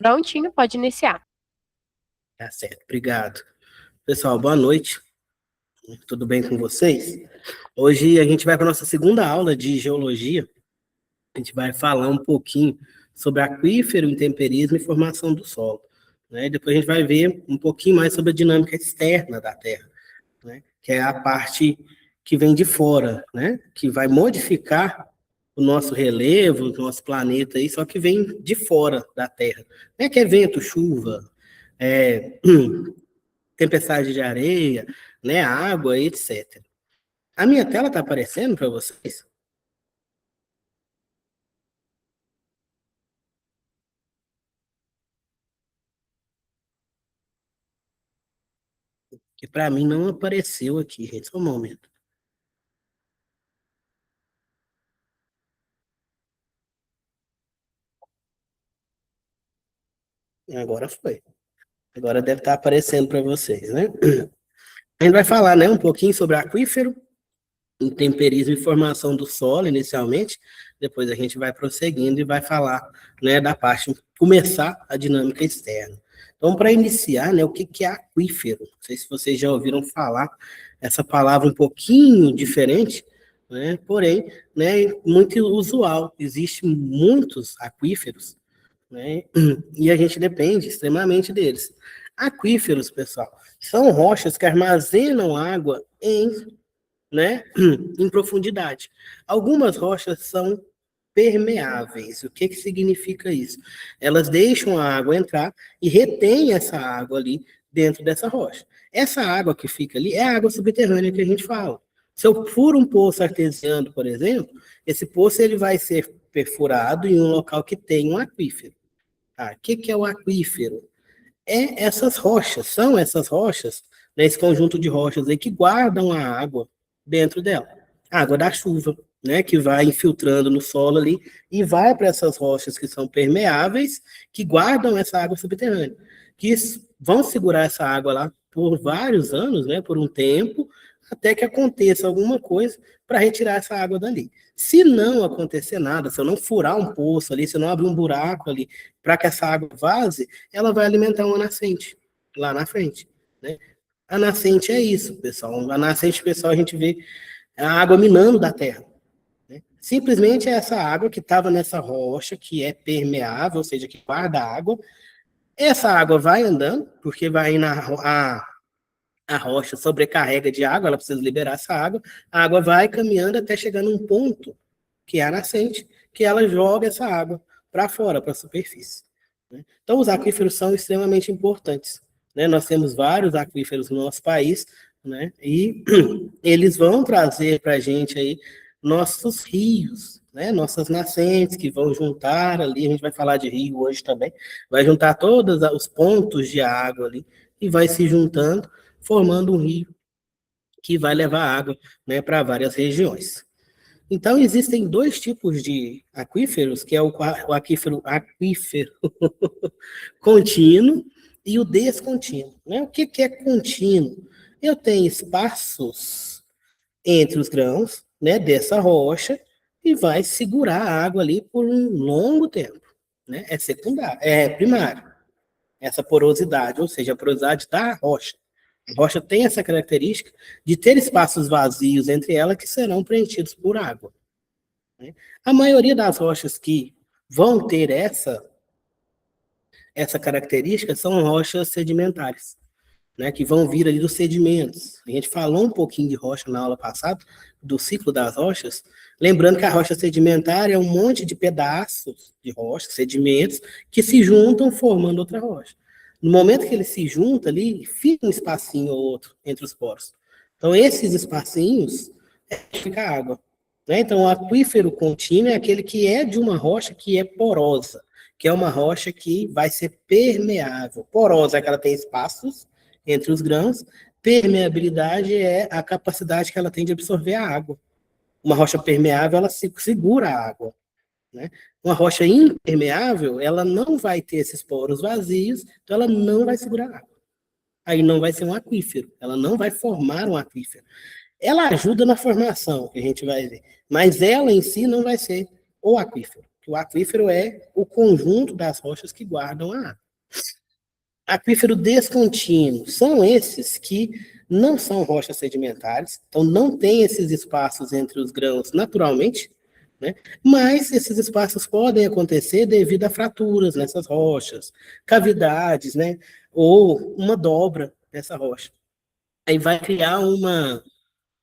Prontinho, pode iniciar. Tá certo, obrigado. Pessoal, boa noite. Tudo bem com vocês? Hoje a gente vai para a nossa segunda aula de geologia. A gente vai falar um pouquinho sobre aquífero, intemperismo e formação do solo, né? Depois a gente vai ver um pouquinho mais sobre a dinâmica externa da Terra, né? Que é a parte que vem de fora, né? Que vai modificar o nosso relevo, o nosso planeta aí, só que vem de fora da Terra, né? Que é vento, chuva, tempestade de areia, né? Água, etc. A minha tela está aparecendo para vocês? Que para mim não apareceu aqui, gente. Só um momento. Agora foi. Agora deve estar aparecendo para vocês, né? A gente vai falar, né, um pouquinho sobre aquífero, intemperismo e formação do solo, inicialmente. Depois a gente vai prosseguindo e vai falar, né, da parte, começar a dinâmica externa. Então, para iniciar, né, o que é aquífero? Não sei se vocês já ouviram falar essa palavra um pouquinho diferente, né, porém, né, muito usual. Existem muitos aquíferos, né, e a gente depende extremamente deles. Aquíferos, pessoal, são rochas que armazenam água né, em profundidade. Algumas rochas são permeáveis. O que significa isso? Elas deixam a água entrar e retém essa água ali dentro dessa rocha. Essa água que fica ali é a água subterrânea que a gente fala. Se eu furo um poço artesiano, por exemplo, esse poço ele vai ser perfurado em um local que tem um aquífero. O que é o aquífero? São essas rochas, né, esse conjunto de rochas aí que guardam a água dentro dela. A água da chuva, né, que vai infiltrando no solo ali e vai para essas rochas que são permeáveis, que guardam essa água subterrânea, que vão segurar essa água lá por vários anos, né, por um tempo, até que aconteça alguma coisa para retirar essa água dali. Se não acontecer nada, se eu não furar um poço ali, se eu não abrir um buraco ali para que essa água vaze, ela vai alimentar uma nascente lá na frente, né? A nascente é isso, pessoal. A nascente, pessoal, a gente vê a água minando da terra, né? Simplesmente é essa água que estava nessa rocha, que é permeável, ou seja, que guarda água. Essa água vai andando, porque vai a rocha sobrecarrega de água, ela precisa liberar essa água. A água vai caminhando até chegar num ponto, que é a nascente, que ela joga essa água para fora, para a superfície, né? Então, os aquíferos são extremamente importantes, né? Nós temos vários aquíferos no nosso país, né? E eles vão trazer para a gente aí nossos rios, né? Nossas nascentes que vão juntar ali, a gente vai falar de rio hoje também, vai juntar todos os pontos de água ali e vai se juntando, formando um rio que vai levar água, né, para várias regiões. Então, existem dois tipos de aquíferos, que é o aquífero contínuo e o descontínuo, né? O que é contínuo? Eu tenho espaços entre os grãos, né, dessa rocha e vai segurar a água ali por um longo tempo, né? É secundário, é primário, essa porosidade, ou seja, a porosidade da rocha. A rocha tem essa característica de ter espaços vazios entre elas que serão preenchidos por água, né? A maioria das rochas que vão ter essa característica são rochas sedimentares, né, que vão vir ali dos sedimentos. A gente falou um pouquinho de rocha na aula passada, do ciclo das rochas, lembrando que a rocha sedimentar é um monte de pedaços de rocha, sedimentos, que se juntam formando outra rocha. No momento que eles se juntam ali, fica um espacinho ou outro entre os poros. Então, esses espacinhos fica água, né? Então, o aquífero contínuo é aquele que é de uma rocha que é porosa, que é uma rocha que vai ser permeável. Porosa é que ela tem espaços entre os grãos, permeabilidade é a capacidade que ela tem de absorver a água. Uma rocha permeável, ela segura a água, né? Uma rocha impermeável, ela não vai ter esses poros vazios, então ela não vai segurar a água. Aí não vai ser um aquífero, ela não vai formar um aquífero. Ela ajuda na formação, que a gente vai ver, mas ela em si não vai ser o aquífero, O aquífero é o conjunto das rochas que guardam a água. Aquífero descontínuo são esses que não são rochas sedimentares, então não tem esses espaços entre os grãos naturalmente, né? Mas esses espaços podem acontecer devido a fraturas nessas rochas, cavidades, né? Ou uma dobra nessa rocha. Aí vai criar uma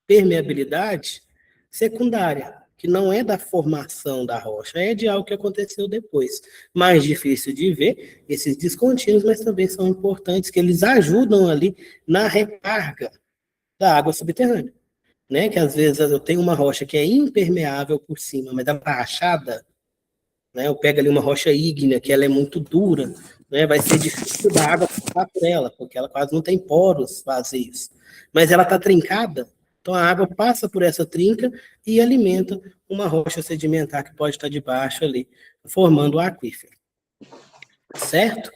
permeabilidade secundária, que não é da formação da rocha, é de algo que aconteceu depois. Mais difícil de ver, esses descontínuos, mas também são importantes, que eles ajudam ali na recarga da água subterrânea. Né? Que às vezes eu tenho uma rocha que é impermeável por cima, mas ela está rachada, né? Eu pego ali uma rocha ígnea, que ela é muito dura, né? Vai ser difícil da água passar por ela, porque ela quase não tem poros vazios. Mas ela está trincada, então a água passa por essa trinca e alimenta uma rocha sedimentar que pode estar debaixo ali, formando o aquífero. Certo?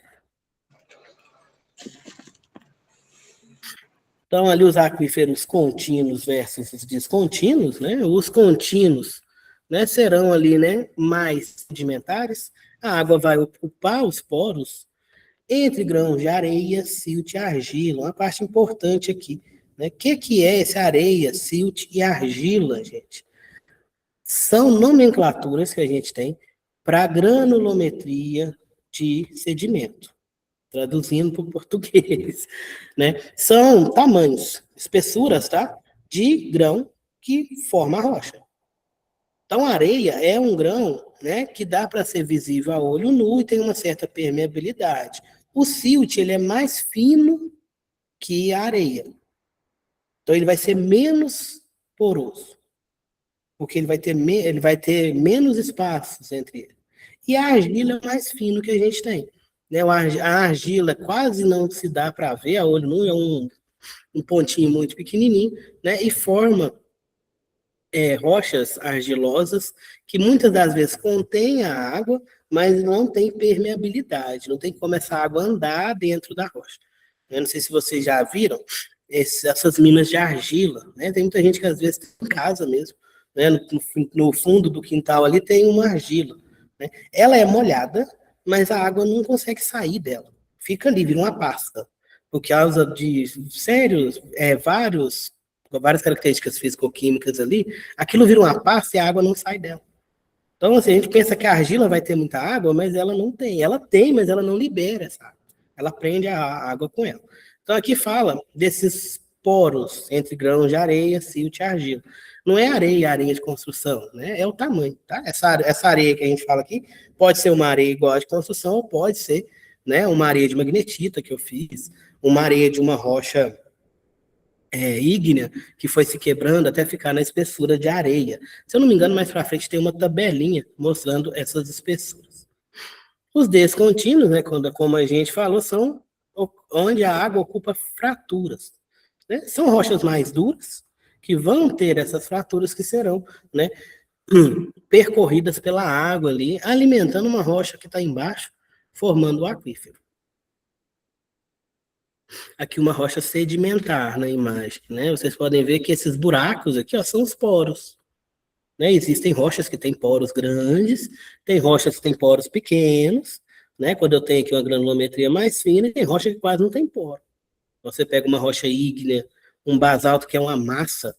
Então, ali os aquíferos contínuos versus os descontínuos, né? Os contínuos, né, serão ali, né, mais sedimentares. A água vai ocupar os poros entre grãos de areia, silt e argila. Uma parte importante aqui, né? O que é essa areia, silt e argila, gente? São nomenclaturas que a gente tem para granulometria de sedimento, traduzindo para o português, né? São tamanhos, espessuras, tá? De grão que forma a rocha. Então, a areia é um grão, né, que dá para ser visível a olho nu e tem uma certa permeabilidade. O silt, ele é mais fino que a areia. Então, ele vai ser menos poroso, porque ele vai ter menos espaços entre ele. E a argila é mais fino que a gente tem. Né? A argila quase não se dá para ver a olho nu, é um pontinho muito pequenininho, né? E forma rochas argilosas que muitas das vezes contêm a água, mas não tem permeabilidade, não tem como essa água andar dentro da rocha. Eu não sei se vocês já viram essas minas de argila, né? Tem muita gente que às vezes tem em casa mesmo, né? No fundo do quintal ali tem uma argila, né? Ela é molhada, mas a água não consegue sair dela. Fica ali, vira uma pasta. Por causa de várias características físico-químicas ali, aquilo vira uma pasta e a água não sai dela. Então, assim, a gente pensa que a argila vai ter muita água, mas ela não tem. Ela tem, mas ela não libera essa água. Ela prende a água com ela. Então, aqui fala desses poros entre grãos de areia, silt e argila. Não é areia de construção, né? É o tamanho, tá? Essa areia que a gente fala aqui pode ser uma areia igual a de construção, ou pode ser, né, uma areia de magnetita que eu fiz, uma areia de uma rocha ígnea, que foi se quebrando até ficar na espessura de areia. Se eu não me engano, mais para frente tem uma tabelinha mostrando essas espessuras. Os descontínuos, né, como a gente falou, são onde a água ocupa fraturas. Né? São rochas mais duras, que vão ter essas fraturas que serão, né, percorridas pela água ali, alimentando uma rocha que está embaixo, formando o aquífero. Aqui uma rocha sedimentar na imagem, né? Vocês podem ver que esses buracos aqui, ó, são os poros. Né? Existem rochas que têm poros grandes, tem rochas que têm poros pequenos, né? Quando eu tenho aqui uma granulometria mais fina, tem rocha que quase não tem poro. Você pega uma rocha ígnea, um basalto que é uma massa,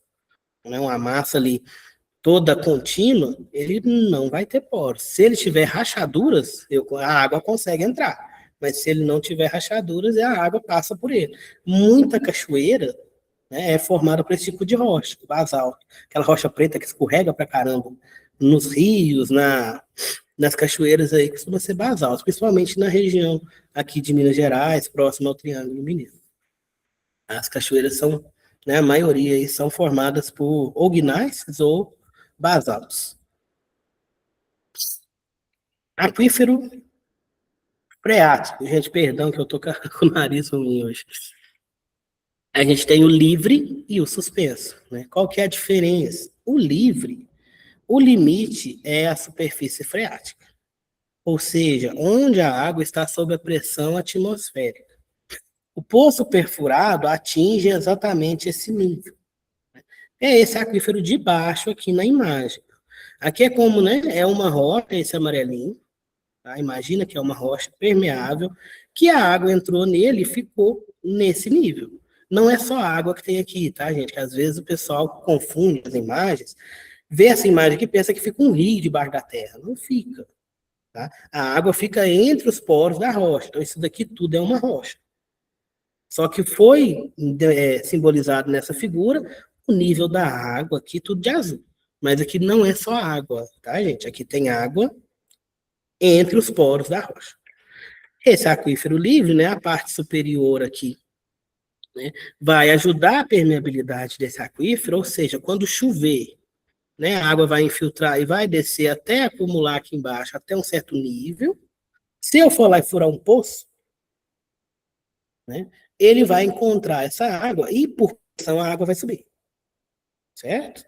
né? Uma massa ali toda contínua, ele não vai ter poros. Se ele tiver rachaduras, a água consegue entrar. Mas se ele não tiver rachaduras, a água passa por ele. Muita cachoeira, né, é formada por esse tipo de rocha, basalto. Aquela rocha preta que escorrega pra caramba nos rios, nas cachoeiras aí, costuma ser basalto, principalmente na região aqui de Minas Gerais, próximo ao Triângulo Mineiro. As cachoeiras são, né, a maioria aí são formadas por ou gneiss ou basaltos. Aquífero freático. Gente, perdão que eu tô com o nariz ruim hoje. A gente tem o livre e o suspenso, né? Qual que é a diferença? O livre, o limite é a superfície freática, ou seja, onde a água está sob a pressão atmosférica. O poço perfurado atinge exatamente esse nível. É esse aquífero de baixo aqui na imagem. Aqui é como, né? É uma rocha, esse amarelinho, tá? Imagina que é uma rocha permeável, que a água entrou nele e ficou nesse nível. Não é só a água que tem aqui, tá, gente? Que às vezes o pessoal confunde as imagens, vê essa imagem aqui e pensa que fica um rio debaixo da terra. Não fica, tá? A água fica entre os poros da rocha. Então, isso daqui tudo é uma rocha. Só que foi simbolizado nessa figura o nível da água aqui, tudo de azul. Mas aqui não é só água, tá, gente? Aqui tem água entre os poros da rocha. Esse aquífero livre, né, a parte superior aqui, né, vai ajudar a permeabilidade desse aquífero, ou seja, quando chover, né, a água vai infiltrar e vai descer até acumular aqui embaixo, até um certo nível. Se eu for lá e furar um poço, né, ele vai encontrar essa água e, por pressão, a água vai subir. Certo?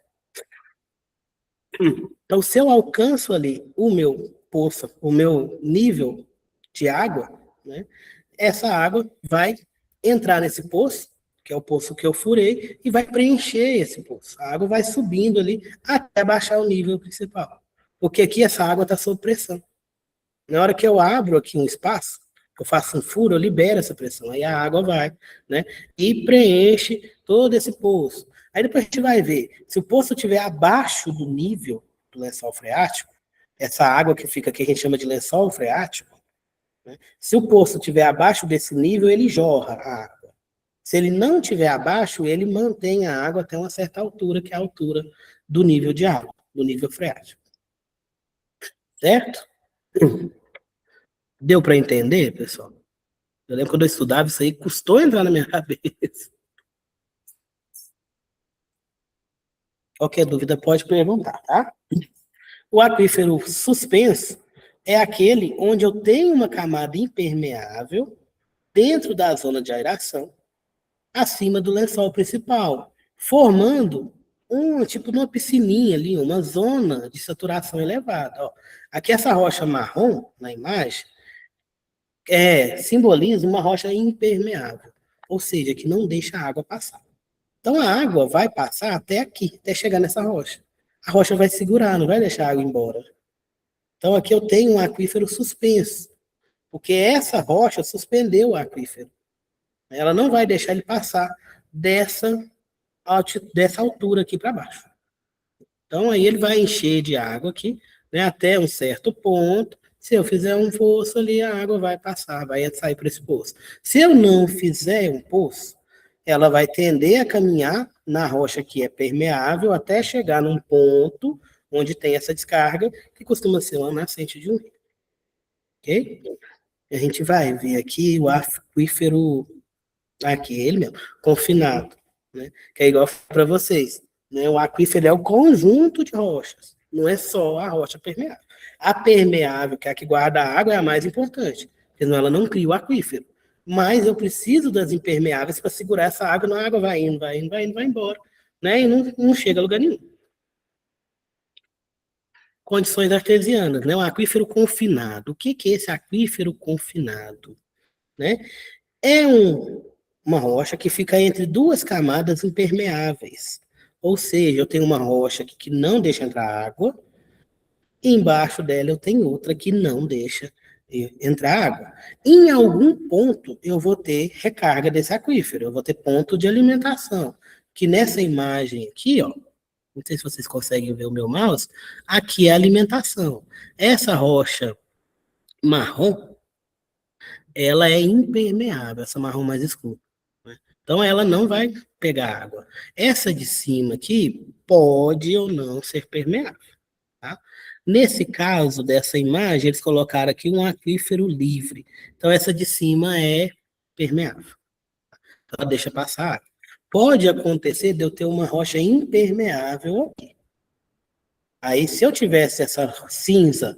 Então, se eu alcanço ali o meu poço, o meu nível de água, né, essa água vai entrar nesse poço, que é o poço que eu furei, e vai preencher esse poço. A água vai subindo ali até baixar o nível principal. Porque aqui essa água está sob pressão. Na hora que eu abro aqui um espaço, eu faço um furo, eu libero essa pressão, aí a água vai, né? E preenche todo esse poço. Aí depois a gente vai ver, se o poço estiver abaixo do nível do lençol freático, essa água que fica aqui, a gente chama de lençol freático, né? Se o poço estiver abaixo desse nível, ele jorra a água. Se ele não estiver abaixo, ele mantém a água até uma certa altura, que é a altura do nível de água, do nível freático. Certo? Deu para entender, pessoal? Eu lembro quando eu estudava, isso aí custou entrar na minha cabeça. Qualquer dúvida pode perguntar, tá? O aquífero suspenso é aquele onde eu tenho uma camada impermeável dentro da zona de aeração, acima do lençol principal, formando um tipo de uma piscininha ali, uma zona de saturação elevada. Ó. Aqui essa rocha marrom, na imagem, simboliza uma rocha impermeável, ou seja, que não deixa a água passar. Então a água vai passar até aqui, até chegar nessa rocha. A rocha vai segurar, não vai deixar a água embora. Então aqui eu tenho um aquífero suspenso, porque essa rocha suspendeu o aquífero. Ela não vai deixar ele passar dessa altura aqui para baixo. Então aí ele vai encher de água aqui, né, até um certo ponto. Se eu fizer um poço ali, a água vai passar, vai sair para esse poço. Se eu não fizer um poço, ela vai tender a caminhar na rocha que é permeável até chegar num ponto onde tem essa descarga, que costuma ser uma nascente de um rio. Ok? A gente vai ver aqui o aquífero, aqui, ele mesmo, confinado, né? Que é igual para vocês. Né? O aquífero é o conjunto de rochas, não é só a rocha permeável. A permeável, que é a que guarda a água, é a mais importante, senão ela não cria o aquífero. Mas eu preciso das impermeáveis para segurar essa água, não a água vai indo, vai indo, vai indo, vai embora, né? E não chega a lugar nenhum. Condições artesianas, né? Um aquífero confinado. O que é esse aquífero confinado? Né? É uma rocha que fica entre duas camadas impermeáveis. Ou seja, eu tenho uma rocha que não deixa entrar água, e embaixo dela eu tenho outra que não deixa entrar água. Em algum ponto eu vou ter recarga desse aquífero, eu vou ter ponto de alimentação, que nessa imagem aqui, ó, não sei se vocês conseguem ver o meu mouse, aqui é a alimentação. Essa rocha marrom, ela é impermeável, essa marrom mais escura. Né? Então ela não vai pegar água. Essa de cima aqui pode ou não ser permeável. Tá? Nesse caso dessa imagem, eles colocaram aqui um aquífero livre. Então essa de cima é permeável. Então, ela deixa passar água. Pode acontecer de eu ter uma rocha impermeável aqui. Aí, se eu tivesse essa cinza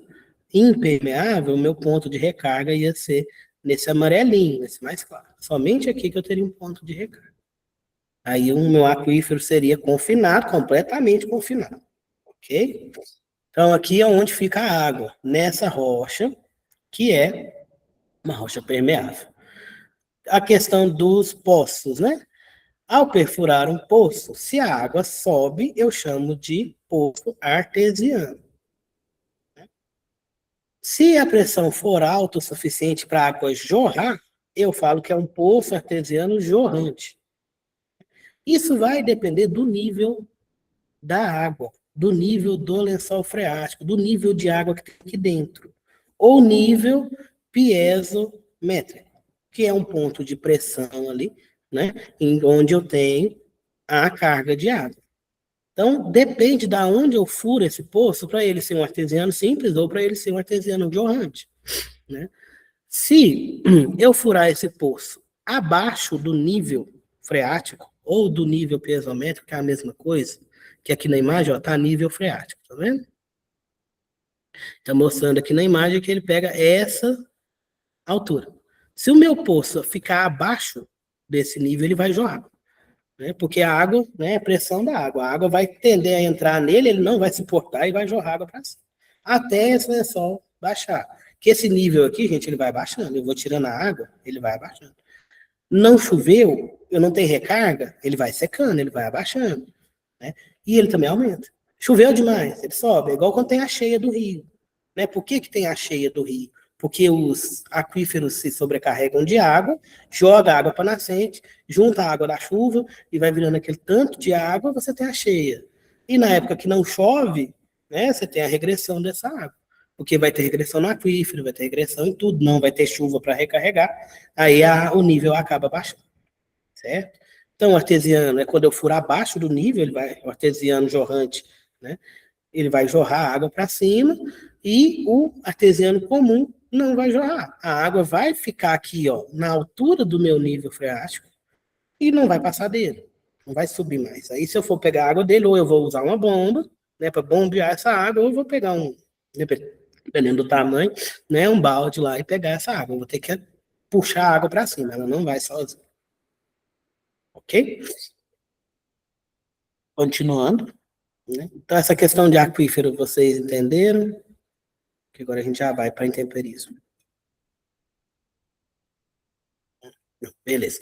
impermeável, o meu ponto de recarga ia ser nesse amarelinho, nesse mais claro. Somente aqui que eu teria um ponto de recarga. Aí o meu aquífero seria confinado, completamente confinado. Ok? Então aqui é onde fica a água, nessa rocha, que é uma rocha permeável. A questão dos poços, né? Ao perfurar um poço, se a água sobe, eu chamo de poço artesiano. Se a pressão for alta o suficiente para a água jorrar, eu falo que é um poço artesiano jorrante. Isso vai depender do nível da água, do nível do lençol freático, do nível de água que tem aqui dentro, ou nível piezométrico, que é um ponto de pressão ali, né, onde eu tenho a carga de água. Então, depende de onde eu furo esse poço, para ele ser um artesiano simples ou para ele ser um artesiano jorrante, né? Se eu furar esse poço abaixo do nível freático ou do nível piezométrico, que é a mesma coisa, que aqui na imagem está nível freático, tá vendo? Está mostrando aqui na imagem que ele pega essa altura. Se o meu poço ficar abaixo desse nível, ele vai jorrar, né? Porque a água, né, é a pressão da água. A água vai tender a entrar nele, ele não vai se portar e vai jorrar água para cima. Até esse lençol baixar. Que esse nível aqui, gente, ele vai baixando. Eu vou tirando a água, ele vai abaixando. Não choveu, eu não tenho recarga, ele vai secando, ele vai abaixando, né? E ele também aumenta. Choveu demais, ele sobe. É igual quando tem a cheia do rio, né? Por que tem a cheia do rio? Porque os aquíferos se sobrecarregam de água, joga a água para a nascente, junta a água da chuva e vai virando aquele tanto de água, você tem a cheia. E na época que não chove, né, você tem a regressão dessa água. Porque vai ter regressão no aquífero, vai ter regressão em tudo, não vai ter chuva para recarregar, aí o nível acaba baixando, certo? Então, o artesiano é quando eu for abaixo do nível, o artesiano jorrante, né, ele vai jorrar a água para cima, e o artesiano comum não vai jorrar. A água vai ficar aqui, ó, na altura do meu nível freático e não vai passar dele. Não vai subir mais. Aí, se eu for pegar a água dele, ou eu vou usar uma bomba, né, para bombear essa água, ou eu vou pegar dependendo do tamanho, né, um balde lá e pegar essa água. Eu vou ter que puxar a água para cima, ela não vai sozinha. Ok? Continuando. Né? Então, essa questão de aquífero, vocês entenderam? Que agora a gente já vai para intemperismo. Beleza.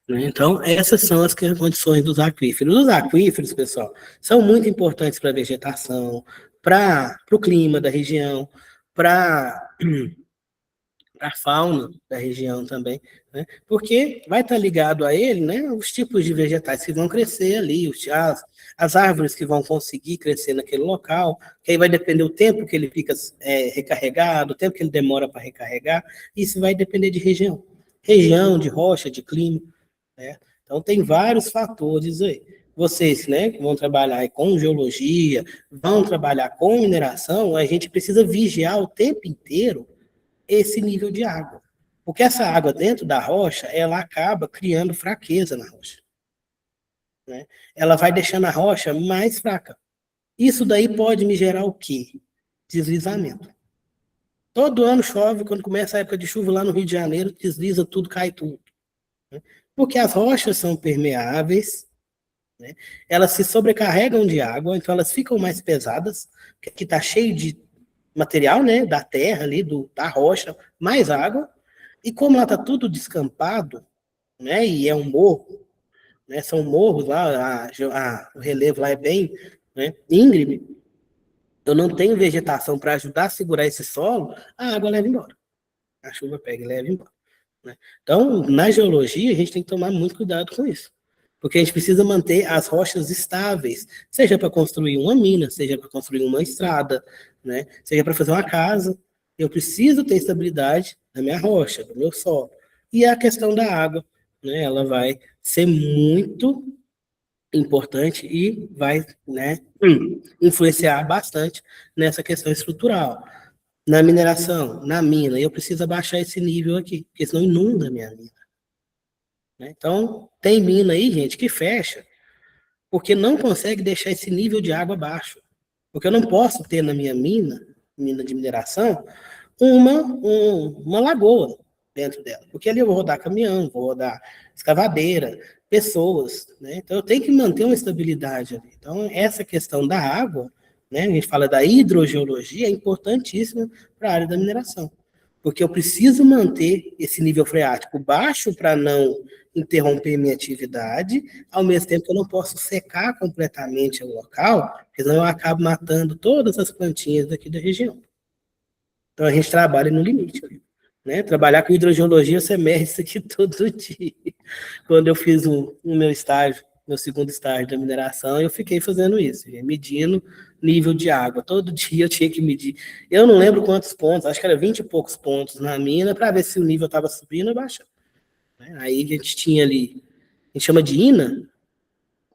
Então, essas são as condições dos aquíferos. Os aquíferos, pessoal, são muito importantes para a vegetação, para o clima da região, para a fauna da região também, né? Porque vai estar ligado a ele, né, os tipos de vegetais que vão crescer ali, as árvores que vão conseguir crescer naquele local, que aí vai depender do tempo que ele fica recarregado, o tempo que ele demora para recarregar, isso vai depender de região, de rocha, de clima, né? Então, tem vários fatores aí. Vocês, né, que vão trabalhar com geologia, vão trabalhar com mineração, a gente precisa vigiar o tempo inteiro esse nível de água. Porque essa água dentro da rocha, ela acaba criando fraqueza na rocha, né? Ela vai deixando a rocha mais fraca. Isso daí pode me gerar o quê? Deslizamento. Todo ano chove, quando começa a época de chuva lá no Rio de Janeiro, desliza tudo, cai tudo, né? Porque as rochas são permeáveis, né? Elas se sobrecarregam de água, então elas ficam mais pesadas, que aqui está cheio de material, né, da terra ali, da rocha, mais água, e como lá está tudo descampado, né, e é um morro, né, são morros lá, o relevo lá é bem, né, íngreme, eu não tenho vegetação para ajudar a segurar esse solo, a água leva embora. A chuva pega e leva embora, né? Então, na geologia, a gente tem que tomar muito cuidado com isso. Porque a gente precisa manter as rochas estáveis, seja para construir uma mina, seja para construir uma estrada, né? Seja para fazer uma casa. Eu preciso ter estabilidade na minha rocha, no meu solo. E a questão da água, né? Ela vai ser muito importante e vai, né, influenciar bastante nessa questão estrutural. Na mineração, na mina, eu preciso abaixar esse nível aqui, porque senão inunda a minha mina, né? Então, tem mina aí, gente, que fecha, porque não consegue deixar esse nível de água baixo. Porque eu não posso ter na minha mina de mineração, uma lagoa dentro dela. Porque ali eu vou rodar caminhão, vou rodar escavadeira, pessoas, né? Então eu tenho que manter uma estabilidade ali. Então, essa questão da água, né? A gente fala da hidrogeologia, é importantíssima para a área da mineração. porque eu preciso manter esse nível freático baixo para não interromper minha atividade, ao mesmo tempo que eu não posso secar completamente o local, porque senão eu acabo matando todas as plantinhas daqui da região. Então a gente trabalha no limite. Né? Trabalhar com hidrogeologia, você mede isso aqui todo dia. Quando eu fiz o meu estágio, meu segundo estágio da mineração, eu fiquei fazendo isso, medindo nível de água. Todo dia eu tinha que medir. Eu não lembro quantos pontos, acho que era 20 e poucos pontos na mina, para ver se o nível estava subindo ou baixando. Aí a gente tinha ali, a gente chama de INA,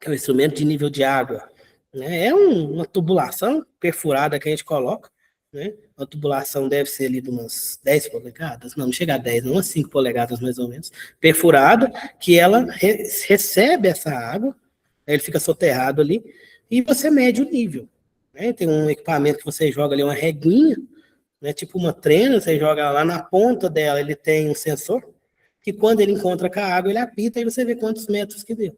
que é um instrumento de nível de água. Né? É uma tubulação perfurada que a gente coloca. Né? A tubulação deve ser ali de umas 10 polegadas, não chega a 10, não, umas 5 polegadas mais ou menos, perfurada, que ela recebe essa água, ele fica soterrado ali, e você mede o nível. Né? Tem um equipamento que você joga ali, uma reguinha, né? Tipo uma trena, você joga lá na ponta dela, ele tem um sensor, que quando ele encontra com a água, ele apita e você vê quantos metros que deu.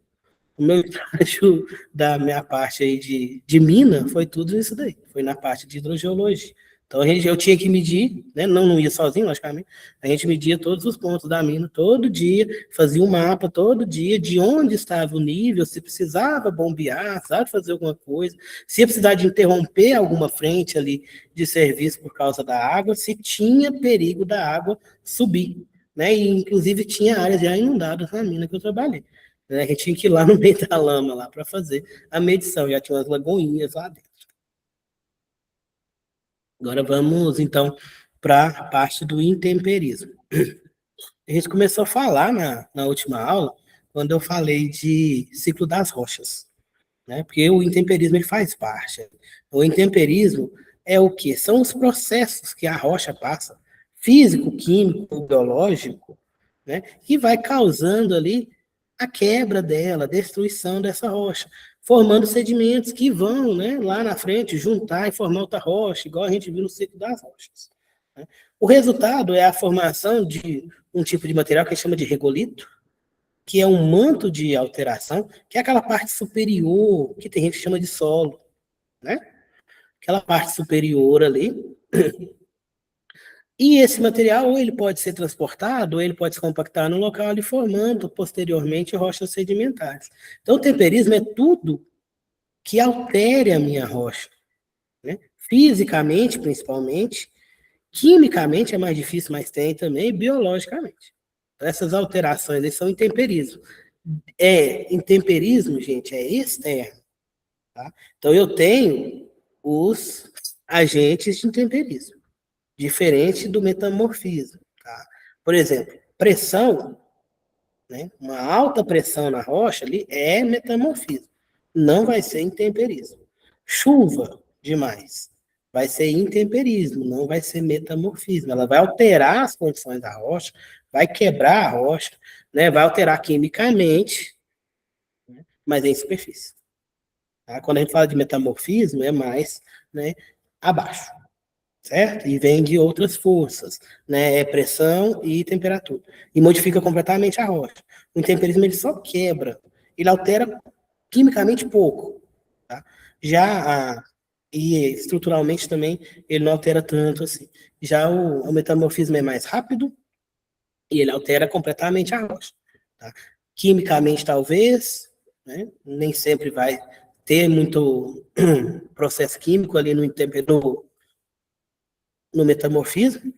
O meu estágio da minha parte aí de mina foi tudo isso daí, foi na parte de hidrogeologia. Então eu tinha que medir, né? Não ia sozinho, logicamente, a gente media todos os pontos da mina todo dia, fazia um mapa todo dia de onde estava o nível, se precisava bombear, precisava fazer alguma coisa, se ia precisar de interromper alguma frente ali de serviço por causa da água, se tinha perigo da água subir. Né? E inclusive tinha áreas já inundadas na mina que eu trabalhei. Né? A gente tinha que ir lá no meio da lama lá para fazer a medição, já tinha umas lagoinhas lá dentro. Agora vamos, então, para a parte do intemperismo. A gente começou a falar na última aula, quando eu falei de ciclo das rochas, né? Porque o intemperismo ele faz parte. O intemperismo é o quê? São os processos que a rocha passa, físico, químico, biológico, né? Que vai causando ali a quebra dela, a destruição dessa rocha, formando sedimentos que vão, né, lá na frente juntar e formar outra rocha, igual a gente viu no ciclo das rochas. Né? O resultado é a formação de um tipo de material que a gente chama de regolito, que é um manto de alteração, que é aquela parte superior, que tem gente que chama de solo, né? Aquela parte superior ali. E esse material, ou ele pode ser transportado, ou ele pode se compactar no local ali, formando posteriormente rochas sedimentares. Então, o temperismo é tudo que altere a minha rocha. Né? Fisicamente, principalmente, quimicamente é mais difícil, mas tem também, biologicamente. Essas alterações eles são intemperismo. Intemperismo, gente, é externo. Tá? Então, eu tenho os agentes de intemperismo, diferente do metamorfismo. Tá? Por exemplo, pressão, né? Uma alta pressão na rocha ali é metamorfismo, não vai ser intemperismo. Chuva demais vai ser intemperismo, não vai ser metamorfismo. Ela vai alterar as condições da rocha, vai quebrar a rocha, né? Vai alterar quimicamente, né? Mas é em superfície. Tá? Quando a gente fala de metamorfismo, é mais, né, abaixo, certo? E vem de outras forças, né? É pressão e temperatura. E modifica completamente a rocha. O intemperismo ele só quebra, ele altera quimicamente pouco, tá? E estruturalmente também ele não altera tanto assim. Já o metamorfismo é mais rápido e ele altera completamente a rocha. Tá? Quimicamente, talvez, né? Nem sempre vai ter muito processo químico ali no metamorfismo,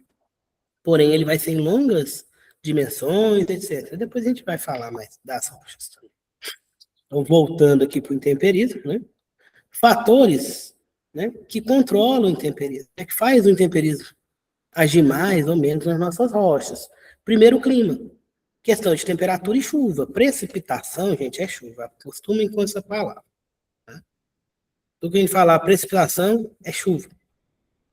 porém ele vai ser em longas dimensões, etc. Depois a gente vai falar mais das rochas também. Então, voltando aqui para o intemperismo, né? Fatores, né, que controlam o intemperismo, que faz o intemperismo agir mais ou menos nas nossas rochas. Primeiro, o clima. Questão de temperatura e chuva. Precipitação, gente, é chuva. Acostumem com essa palavra. Tá? Do que a gente falar precipitação, é chuva.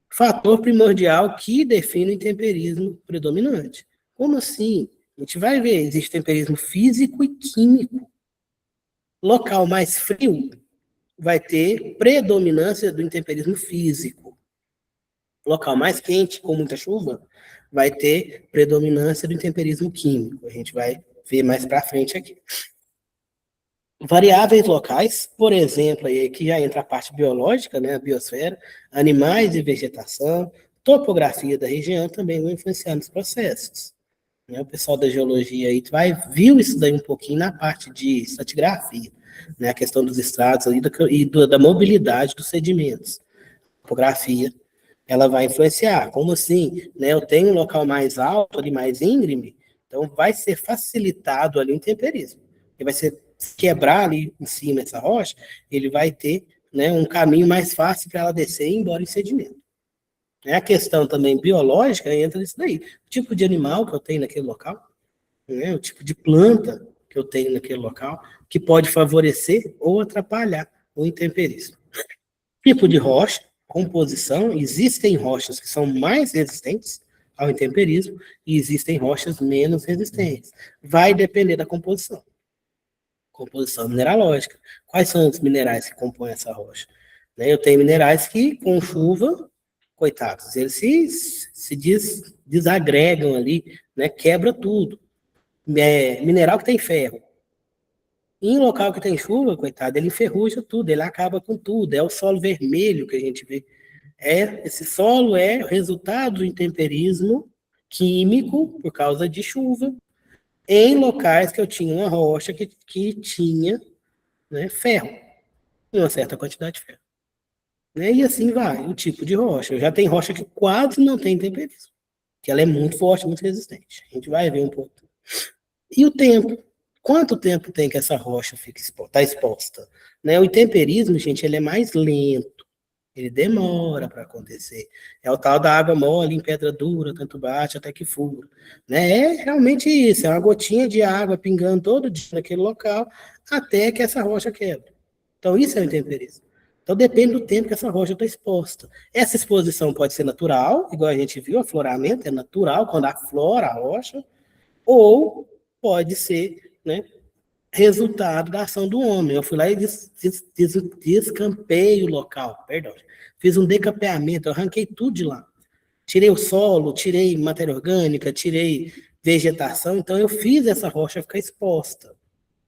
Fator primordial que define o intemperismo predominante. Como assim? A gente vai ver, existe temperismo físico e químico. Local mais frio vai ter predominância do intemperismo físico. Local mais quente, com muita chuva, vai ter predominância do intemperismo químico. A gente vai ver mais para frente aqui. Variáveis locais, por exemplo, aí que já entra a parte biológica, né, a biosfera, animais e vegetação, topografia da região também vai influenciar nos processos. Né? O pessoal da geologia aí viu isso daí um pouquinho na parte de estratigrafia, né? A questão dos estratos ali da mobilidade dos sedimentos. A topografia, ela vai influenciar. Como assim? Né? Eu tenho um local mais alto, ali mais íngreme, então vai ser facilitado ali o intemperismo. Ele vai ser quebrar ali em cima essa rocha, ele vai ter, né, um caminho mais fácil para ela descer e ir embora em sedimento. A questão também biológica entra nisso daí. O tipo de animal que eu tenho naquele local, né, o tipo de planta que eu tenho naquele local, que pode favorecer ou atrapalhar o intemperismo. Tipo de rocha, composição, existem rochas que são mais resistentes ao intemperismo e existem rochas menos resistentes. Vai depender da composição. Composição mineralógica. Quais são os minerais que compõem essa rocha? Né, eu tenho minerais que, com chuva, coitados, eles se desagregam ali, né, quebra tudo. Mineral que tem ferro. Em local que tem chuva, coitado, ele enferruja tudo, ele acaba com tudo. É o solo vermelho que a gente vê. Esse solo é resultado do intemperismo químico por causa de chuva em locais que eu tinha uma rocha que tinha, né, ferro, uma certa quantidade de ferro. Né? E assim vai, o tipo de rocha. Eu já tenho rocha que quase não tem temperismo, que ela é muito forte, muito resistente. A gente vai ver um pouco. E o tempo? Quanto tempo tem que essa rocha está exposta? Né? O intemperismo, gente, ele é mais lento. Ele demora para acontecer. É o tal da água mole em pedra dura, tanto bate até que fura. Né? É realmente isso, é uma gotinha de água pingando todo dia naquele local até que essa rocha quebra. Então, isso é o intemperismo. Então, depende do tempo que essa rocha está exposta. Essa exposição pode ser natural, igual a gente viu, afloramento é natural, quando aflora a rocha, ou pode ser, né, resultado da ação do homem. Eu fui lá e descampei o local, perdão. Fiz um decampeamento, eu arranquei tudo de lá. Tirei o solo, tirei matéria orgânica, tirei vegetação, então eu fiz essa rocha ficar exposta.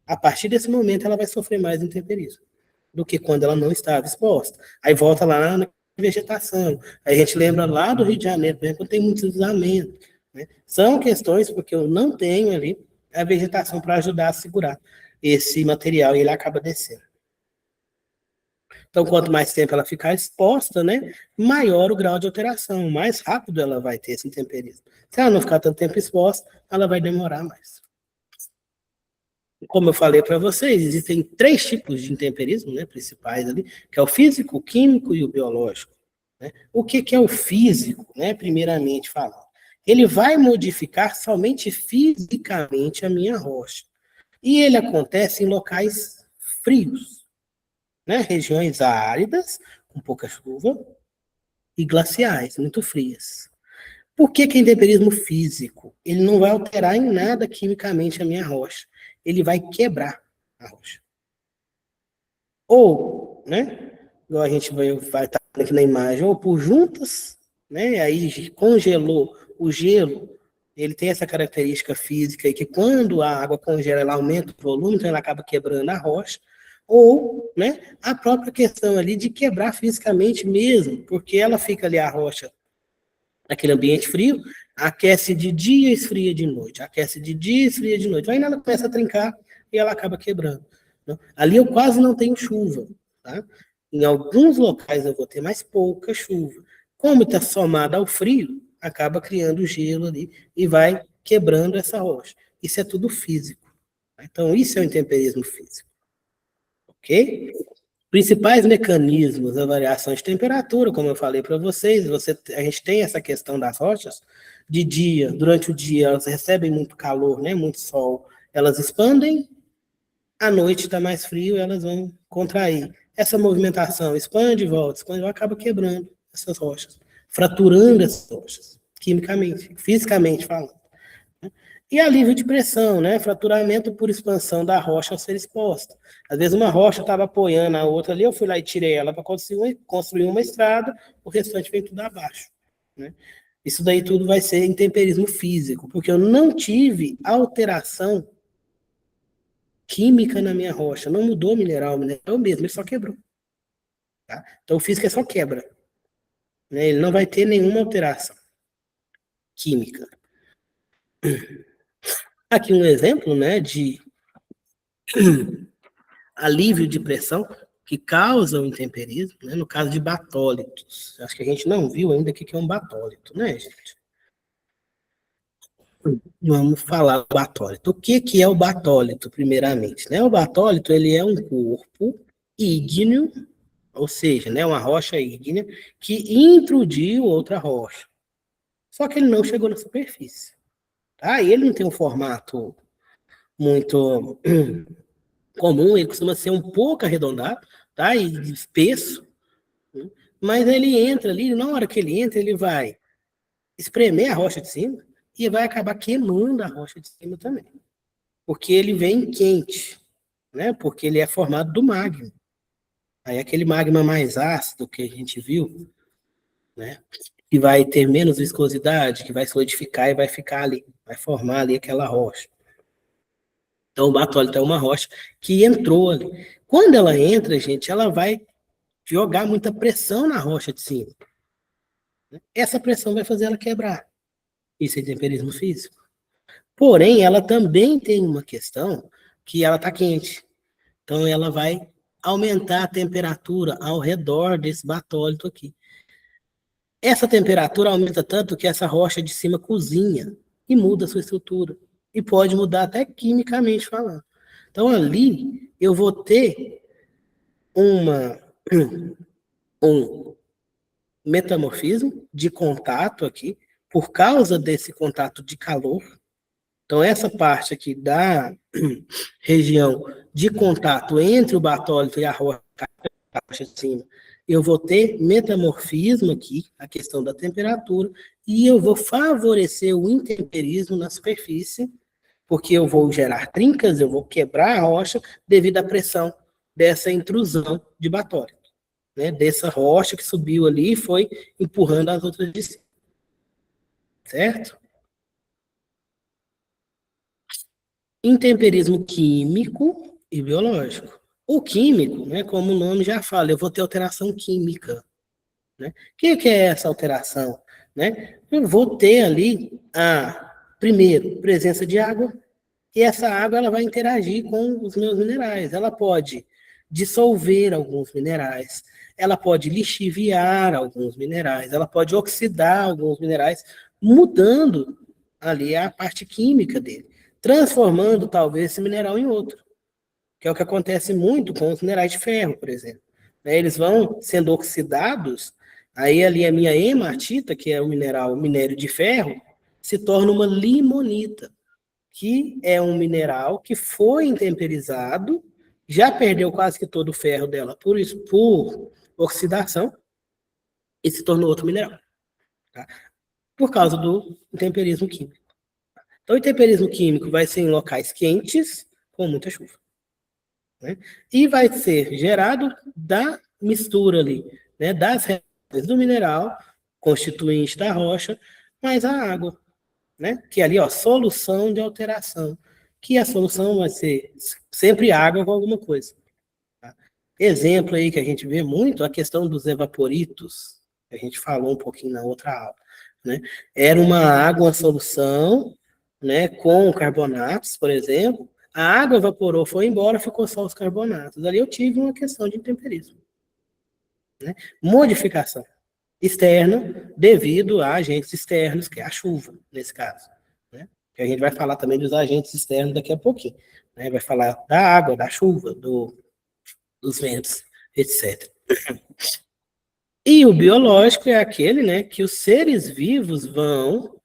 A partir desse momento, ela vai sofrer mais intemperismo do que quando ela não estava exposta. Aí volta lá na vegetação. Aí a gente lembra lá do Rio de Janeiro, por exemplo, tem muito deslizamento. Né? São questões porque eu não tenho ali a vegetação para ajudar a segurar esse material e ele acaba descendo. Então, quanto mais tempo ela ficar exposta, né, maior o grau de alteração, mais rápido ela vai ter esse intemperismo. Se ela não ficar tanto tempo exposta, ela vai demorar mais. Como eu falei para vocês, existem 3 tipos de intemperismo, né, principais ali, que é o físico, o químico e o biológico. Né? O que é o físico, né, primeiramente falando? Ele vai modificar somente fisicamente a minha rocha. E ele acontece em locais frios, né, regiões áridas, com pouca chuva, e glaciais, muito frias. Por que é intemperismo físico? Ele não vai alterar em nada quimicamente a minha rocha. Ele vai quebrar a rocha. Ou, né, igual a gente vai estar aqui na imagem, ou por juntas, né, aí congelou o gelo, ele tem essa característica física aí que quando a água congela, ela aumenta o volume, então ela acaba quebrando a rocha, ou, né, a própria questão ali de quebrar fisicamente mesmo, porque ela fica ali a rocha naquele ambiente frio, aquece de dia e esfria de noite, aquece de dia e esfria de noite. Aí ela começa a trincar e ela acaba quebrando. Né? Ali eu quase não tenho chuva. Tá? Em alguns locais eu vou ter mais pouca chuva. Como está somada ao frio, acaba criando gelo ali e vai quebrando essa rocha. Isso é tudo físico. Tá? Então, isso é o intemperismo físico. Ok? Principais mecanismos da variação de temperatura, como eu falei para vocês, a gente tem essa questão das rochas, de dia, durante o dia elas recebem muito calor, né, muito sol, elas expandem, à noite está mais frio, elas vão contrair. Essa movimentação expande e volta, acaba quebrando essas rochas, fraturando essas rochas, quimicamente, fisicamente falando. E alívio de pressão, né? Fraturamento por expansão da rocha ao ser exposta. Às vezes uma rocha estava apoiando a outra ali, eu fui lá e tirei ela para construir uma estrada, o restante vem tudo abaixo. Né? Isso daí tudo vai ser intemperismo físico, porque eu não tive alteração química na minha rocha, não mudou o mineral mesmo, ele só quebrou. Tá? Então o físico é só quebra. né? Ele não vai ter nenhuma alteração química. Aqui um exemplo, né, de alívio de pressão que causa o intemperismo, né, no caso de batólitos. Acho que a gente não viu ainda o que é um batólito, né, gente? Vamos falar do batólito. O que é o batólito, primeiramente? Né? O batólito ele é um corpo ígneo, ou seja, né, uma rocha ígnea, que intrudiu outra rocha. Só que ele não chegou na superfície. Tá? E ele não tem um formato muito comum, ele costuma ser um pouco arredondado, tá? E espesso, né? Mas ele entra ali, na hora que ele entra, ele vai espremer a rocha de cima e vai acabar queimando a rocha de cima também. Porque ele vem quente, né? Porque ele é formado do magma. Aí aquele magma mais ácido que a gente viu, né? Que vai ter menos viscosidade, que vai solidificar e vai ficar ali, vai formar ali aquela rocha. Então o batólito é uma rocha que entrou ali. Quando ela entra, gente, ela vai jogar muita pressão na rocha de cima. Essa pressão vai fazer ela quebrar. Isso é temperismo físico. Porém, ela também tem uma questão que ela está quente. Então, ela vai aumentar a temperatura ao redor desse batólito aqui. Essa temperatura aumenta tanto que essa rocha de cima cozinha e muda a sua estrutura. E pode mudar até quimicamente falando. Então, ali, eu vou ter um metamorfismo de contato aqui, por causa desse contato de calor. Então, essa parte aqui da região de contato entre o batólito e a rocha de cima, eu vou ter metamorfismo aqui, a questão da temperatura, e eu vou favorecer o intemperismo na superfície, porque eu vou gerar trincas, eu vou quebrar a rocha devido à pressão dessa intrusão de batólito, né? Dessa rocha que subiu ali e foi empurrando as outras de cima. Certo? Intemperismo químico e biológico. O químico, né, como o nome já fala, eu vou ter alteração química. Né? O que é essa alteração? Né? Eu vou ter ali, primeiro, presença de água, e essa água ela vai interagir com os meus minerais. Ela pode dissolver alguns minerais, ela pode lixiviar alguns minerais, ela pode oxidar alguns minerais, mudando ali a parte química dele, transformando talvez esse mineral em outro, que é o que acontece muito com os minerais de ferro, por exemplo. Eles vão sendo oxidados, aí ali a minha hematita, que é o minério de ferro, se torna uma limonita, que é um mineral que foi intemperizado, já perdeu quase que todo o ferro dela por isso, por oxidação, e se tornou outro mineral, tá? Por causa do intemperismo químico. Então, o intemperismo químico vai ser em locais quentes, com muita chuva. Né? E vai ser gerado da mistura ali, né, das reações do mineral, constituinte da rocha, mais a água. Né? Que ali, ó, solução de alteração. Que a solução vai ser sempre água com alguma coisa. Tá? Exemplo aí que a gente vê muito, a questão dos evaporitos, que a gente falou um pouquinho na outra aula. Né? Era uma água, uma solução, né, com carbonatos, por exemplo, a água evaporou, foi embora, ficou só os carbonatos. Ali eu tive uma questão de intemperismo. Né? Modificação externa devido a agentes externos, que é a chuva, nesse caso. Né? Que a gente vai falar também dos agentes externos daqui a pouquinho. Né? Vai falar da água, da chuva, dos ventos, etc. E o biológico é aquele, né, que os seres vivos vão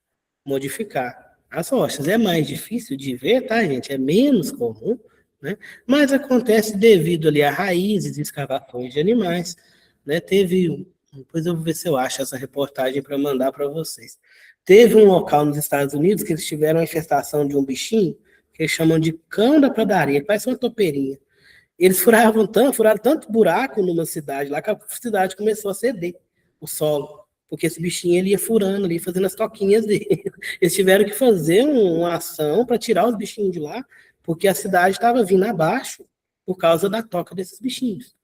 modificar as rochas. É mais difícil de ver, tá, gente? É menos comum, né? Mas acontece devido ali a raízes e escavações de animais, né? Depois eu vou ver se eu acho essa reportagem para mandar para vocês. Teve um local nos Estados Unidos que eles tiveram a infestação de um bichinho que eles chamam de cão da pradaria, parece uma topeirinha. Eles furaram tanto buraco numa cidade lá que a cidade começou a ceder o solo, porque esse bichinho ele ia furando ali, fazendo as toquinhas dele. Eles tiveram que fazer uma ação para tirar os bichinhos de lá, porque a cidade estava vindo abaixo por causa da toca desses bichinhos.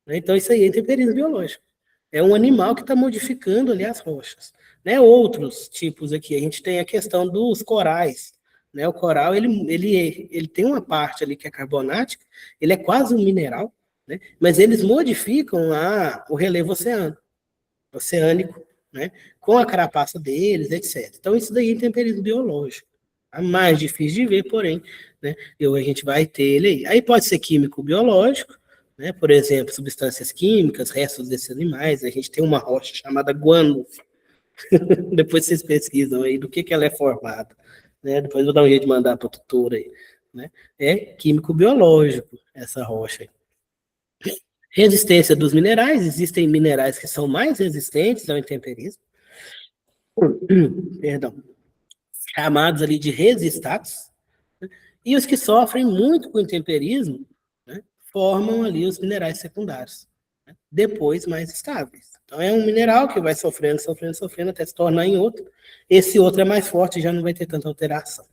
Então isso aí é intemperismo biológico. É um animal que está modificando ali as rochas. Né? Outros tipos aqui, a gente tem a questão dos corais. Né? O coral, ele tem uma parte ali que é carbonática, ele é quase um mineral, né? Mas eles modificam o relevo oceânico, né? Com a carapaça deles, etc. Então, isso daí é temperismo biológico. É mais difícil de ver, porém, né? A gente vai ter ele aí. Aí pode ser químico-biológico, né? Por exemplo, substâncias químicas, restos desses animais. A gente tem uma rocha chamada guano. Depois vocês pesquisam aí do que ela é formada. Né? Depois eu vou dar um jeito de mandar para o tutor aí. Né? É químico-biológico essa rocha aí. Resistência dos minerais, existem minerais que são mais resistentes ao intemperismo, perdão, chamados ali de resistatos, né? E os que sofrem muito com o intemperismo, né, formam ali os minerais secundários, né, depois mais estáveis. Então é um mineral que vai sofrendo, sofrendo, sofrendo até se tornar em outro. Esse outro é mais forte e já não vai ter tanta alteração.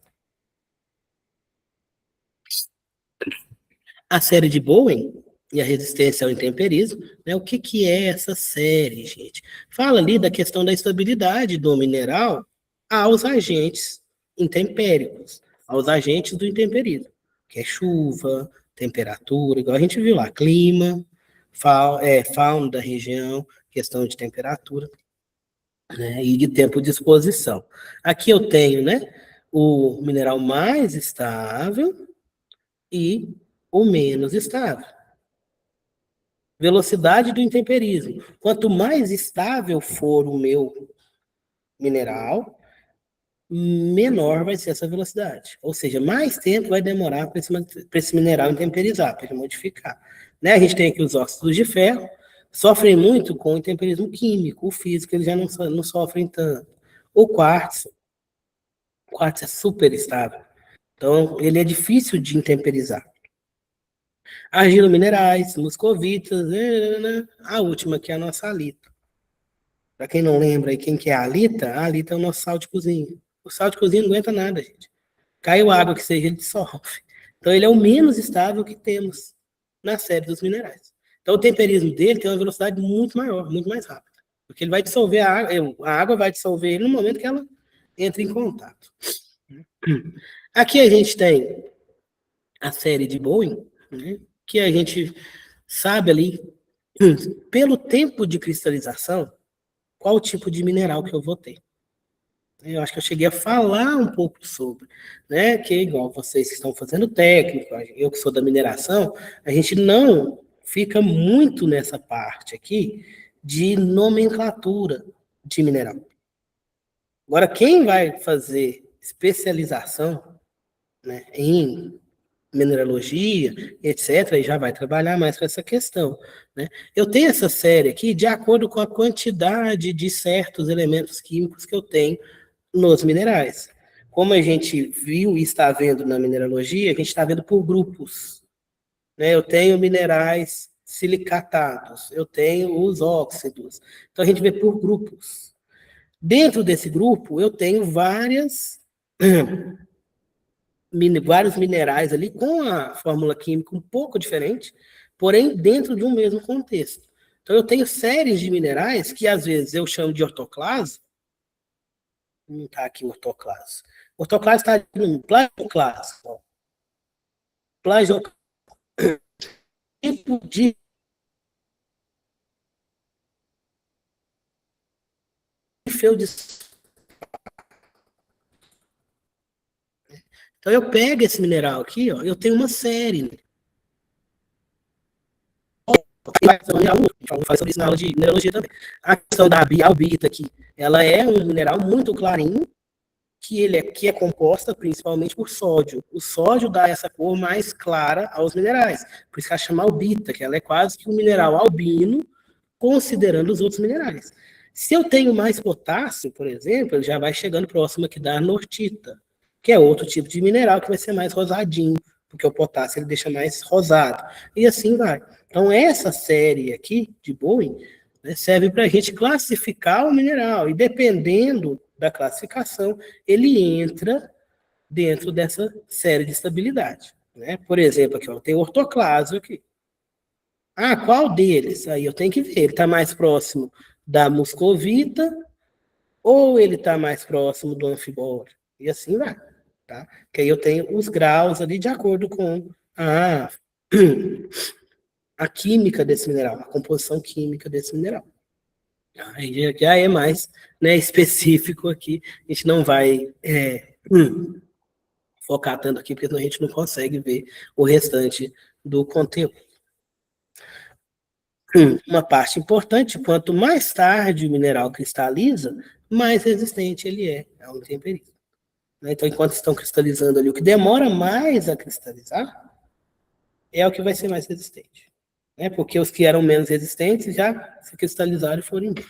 A série de Bowen e a resistência ao intemperismo, né? O que é essa série, gente? Fala ali da questão da estabilidade do mineral aos agentes intempéricos, aos agentes do intemperismo, que é chuva, temperatura, igual a gente viu lá, clima, fauna da região, questão de temperatura, né? E de tempo de exposição. Aqui eu tenho, né, o mineral mais estável e o menos estável. Velocidade do intemperismo. Quanto mais estável for o meu mineral, menor vai ser essa velocidade. Ou seja, mais tempo vai demorar para esse mineral intemperizar, para ele modificar. Né? A gente tem aqui os óxidos de ferro, sofrem muito com o intemperismo químico, o físico, eles já não sofrem tanto. O quartzo é super estável. Então, ele é difícil de intemperizar. Argilominerais, moscovitas, a última que é a nossa alita. Para quem não lembra aí quem que é a alita é o nosso sal de cozinha. O sal de cozinha não aguenta nada, gente. Caiu água que seja, ele dissolve. Então ele é o menos estável que temos na série dos minerais. Então o temperismo dele tem uma velocidade muito maior, muito mais rápida. Porque ele vai dissolver a água vai dissolver ele no momento que ela entra em contato. Aqui a gente tem a série de Bowen, né, que a gente sabe ali, pelo tempo de cristalização, qual o tipo de mineral que eu vou ter. Eu acho que eu cheguei a falar um pouco sobre, né? Que igual vocês que estão fazendo técnico, eu que sou da mineração, a gente não fica muito nessa parte aqui de nomenclatura de mineral. Agora, quem vai fazer especialização, né, em mineralogia, etc., e já vai trabalhar mais com essa questão. Né? Eu tenho essa série aqui de acordo com a quantidade de certos elementos químicos que eu tenho nos minerais. Como a gente viu e está vendo na mineralogia, a gente está vendo por grupos. Né? Eu tenho minerais silicatados, eu tenho os óxidos. Então a gente vê por grupos. Dentro desse grupo, eu tenho vários minerais ali com a fórmula química um pouco diferente, porém dentro de um mesmo contexto. Então eu tenho séries de minerais que às vezes eu chamo de ortoclase, não está aqui ortoclase. Ortoclase está no plagioclase. Plagioclase tipo de Então eu pego esse mineral aqui, ó, eu tenho uma série. Faz sobre isso na aula de mineralogia também. A questão da albita aqui, ela é um mineral muito clarinho, que é composta principalmente por sódio. O sódio dá essa cor mais clara aos minerais. Por isso que ela chama albita, que ela é quase que um mineral albino, considerando os outros minerais. Se eu tenho mais potássio, por exemplo, ele já vai chegando próximo aqui da anortita, que é outro tipo de mineral que vai ser mais rosadinho, porque o potássio ele deixa mais rosado. E assim vai. Então, essa série aqui de Bowen, né, serve para a gente classificar o mineral. E dependendo da classificação, ele entra dentro dessa série de estabilidade. Né? Por exemplo, aqui ó, tem ortoclase aqui. Ah, qual deles? Aí eu tenho que ver. Ele está mais próximo da muscovita ou ele está mais próximo do anfibólio? E assim vai, tá? Que aí eu tenho os graus ali de acordo com a química desse mineral, a composição química desse mineral. Aí já é mais, né, específico aqui. A gente não vai focar tanto aqui, porque senão a gente não consegue ver o restante do conteúdo. Uma parte importante, quanto mais tarde o mineral cristaliza, mais resistente ele é ao intemperismo. Então, enquanto estão cristalizando ali, o que demora mais a cristalizar é o que vai ser mais resistente. Porque os que eram menos resistentes já se cristalizaram e foram embora.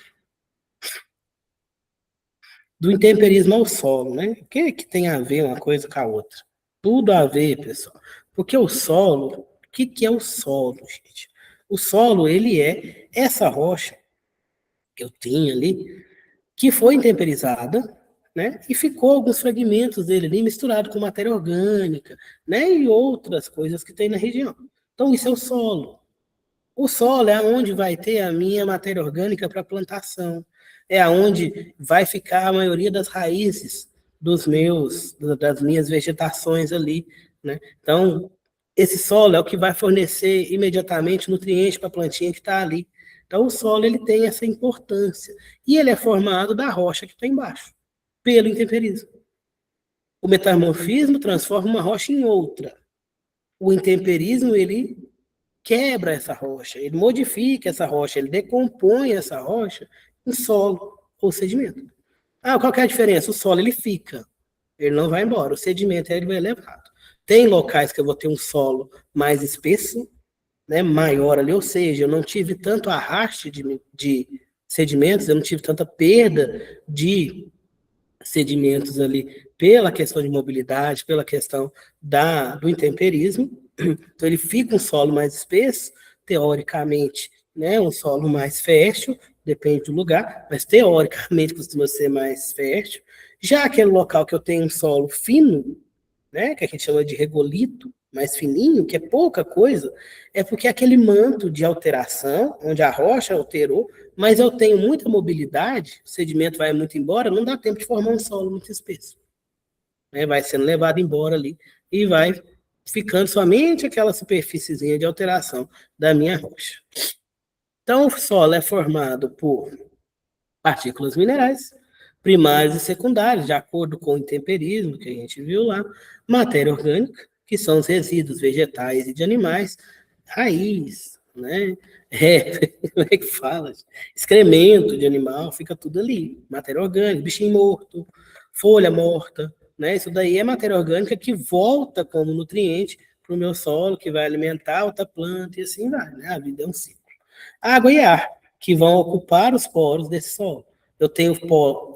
Do intemperismo ao solo, né? O que tem a ver uma coisa com a outra? Tudo a ver, pessoal. Porque o solo, o que é o solo, gente? O solo, ele é essa rocha que eu tenho ali, que foi intemperizada, né? E ficou alguns fragmentos dele ali misturado com matéria orgânica, né? E outras coisas que tem na região. Então, isso é o solo. O solo é onde vai ter a minha matéria orgânica para plantação. É aonde vai ficar a maioria das raízes das minhas vegetações ali, né? Então, esse solo é o que vai fornecer imediatamente nutriente para a plantinha que está ali. Então, o solo ele tem essa importância. E ele é formado da rocha que está embaixo, pelo intemperismo. O metamorfismo transforma uma rocha em outra. O intemperismo, ele quebra essa rocha, ele modifica essa rocha, ele decompõe essa rocha em solo ou sedimento. Qual que é a diferença? O solo ele fica, ele não vai embora, o sedimento ele vai elevado. Tem locais que eu vou ter um solo mais espesso, né, maior ali, ou seja, eu não tive tanto arraste de sedimentos, eu não tive tanta perda de sedimentos ali pela questão de mobilidade, pela questão do intemperismo. Então ele fica um solo mais espesso, teoricamente, né, um solo mais fértil, depende do lugar, mas teoricamente costuma ser mais fértil. Já aquele local que eu tenho um solo fino, né, que a gente chama de regolito, mais fininho, que é pouca coisa, é porque é aquele manto de alteração, onde a rocha alterou, mas eu tenho muita mobilidade, o sedimento vai muito embora, não dá tempo de formar um solo muito espesso. Vai sendo levado embora ali e vai ficando somente aquela superfíciezinha de alteração da minha rocha. Então, o solo é formado por partículas minerais, primárias e secundárias, de acordo com o intemperismo que a gente viu lá, matéria orgânica, que são os resíduos vegetais e de animais, raiz, né? Como é que fala? Excremento de animal, fica tudo ali. Matéria orgânica, bichinho morto, folha morta, né? Isso daí é matéria orgânica que volta como nutriente para o meu solo, que vai alimentar outra planta e assim vai, né? A vida é um ciclo. Água e ar, que vão ocupar os poros desse solo. Eu tenho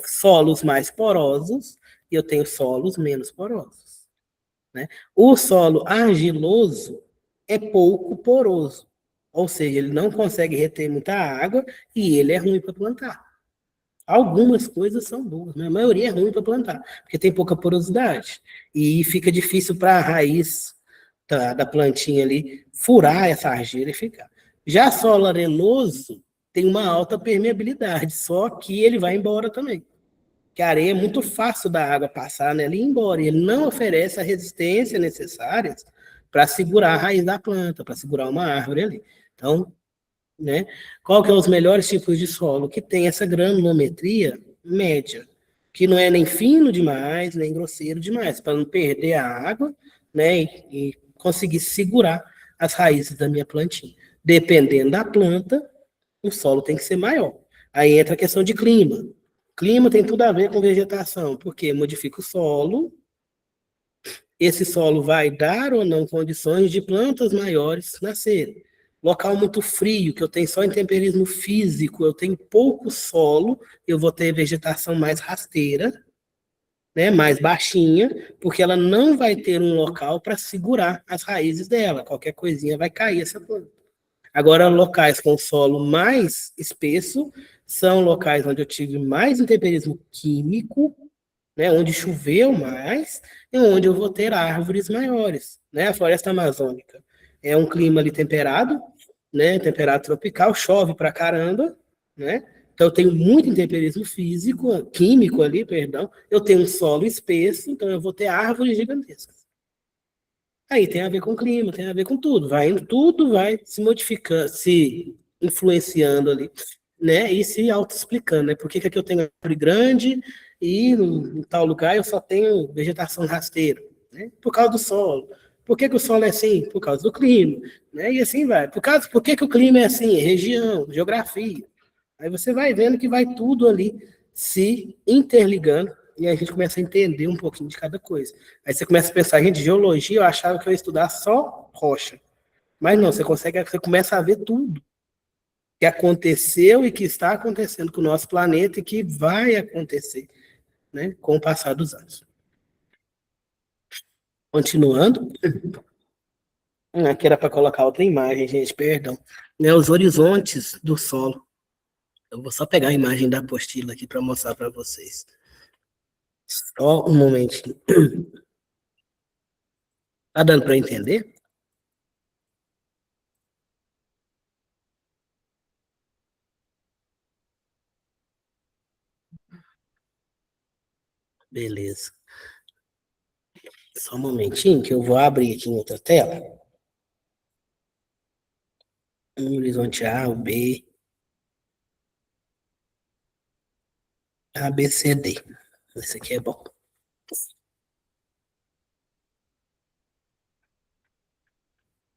solos mais porosos e eu tenho solos menos porosos. Né? O solo argiloso é pouco poroso, ou seja, ele não consegue reter muita água e ele é ruim para plantar. Algumas coisas são boas, mas a maioria é ruim para plantar, porque tem pouca porosidade. E fica difícil para a raiz da plantinha ali furar essa argila e ficar. Já solo arenoso tem uma alta permeabilidade, só que ele vai embora também. Que a areia é muito fácil da água passar nela e ir embora. E ele não oferece a resistência necessária para segurar a raiz da planta, para segurar uma árvore ali. Então, né, qual que é os melhores tipos de solo? Que tem essa granulometria média, que não é nem fino demais, nem grosseiro demais, para não perder a água, né, e conseguir segurar as raízes da minha plantinha. Dependendo da planta, o solo tem que ser maior. Aí entra a questão de clima. Clima tem tudo a ver com vegetação, porque modifica o solo, esse solo vai dar ou não condições de plantas maiores nascerem. Local muito frio, que eu tenho só intemperismo físico, eu tenho pouco solo, eu vou ter vegetação mais rasteira, né, mais baixinha, porque ela não vai ter um local para segurar as raízes dela. Qualquer coisinha vai cair essa planta. Agora, locais com solo mais espesso são locais onde eu tive mais intemperismo químico, né, onde choveu mais, e onde eu vou ter árvores maiores. Né? A floresta amazônica é um clima ali temperado, né, temperado tropical, chove pra caramba, né? Então eu tenho muito intemperismo físico, químico ali, perdão. Eu tenho um solo espesso, então eu vou ter árvores gigantescas. Aí tem a ver com o clima, tem a ver com tudo. Tudo vai se modificando, se influenciando ali, né? E se auto-explicando, né? Por que que aqui eu tenho árvore grande e em tal lugar eu só tenho vegetação rasteira, né? Por causa do solo. Por que que o solo é assim? Por causa do clima, né? E assim vai. Por que que o clima é assim? Região, geografia. Aí você vai vendo que vai tudo ali se interligando e a gente começa a entender um pouquinho de cada coisa. Aí você começa a pensar, gente, geologia, eu achava que eu ia estudar só rocha. Mas não, você começa a ver tudo que aconteceu e que está acontecendo com o nosso planeta e que vai acontecer, né, com o passar dos anos. Continuando, aqui era para colocar outra imagem, gente, perdão. Né, os horizontes do solo. Eu vou só pegar a imagem da apostila aqui para mostrar para vocês. Só um momentinho. Tá dando para entender? Beleza. Só um momentinho que eu vou abrir aqui em outra tela. Um horizonte A, o B, A, B, C, D. Esse aqui é bom.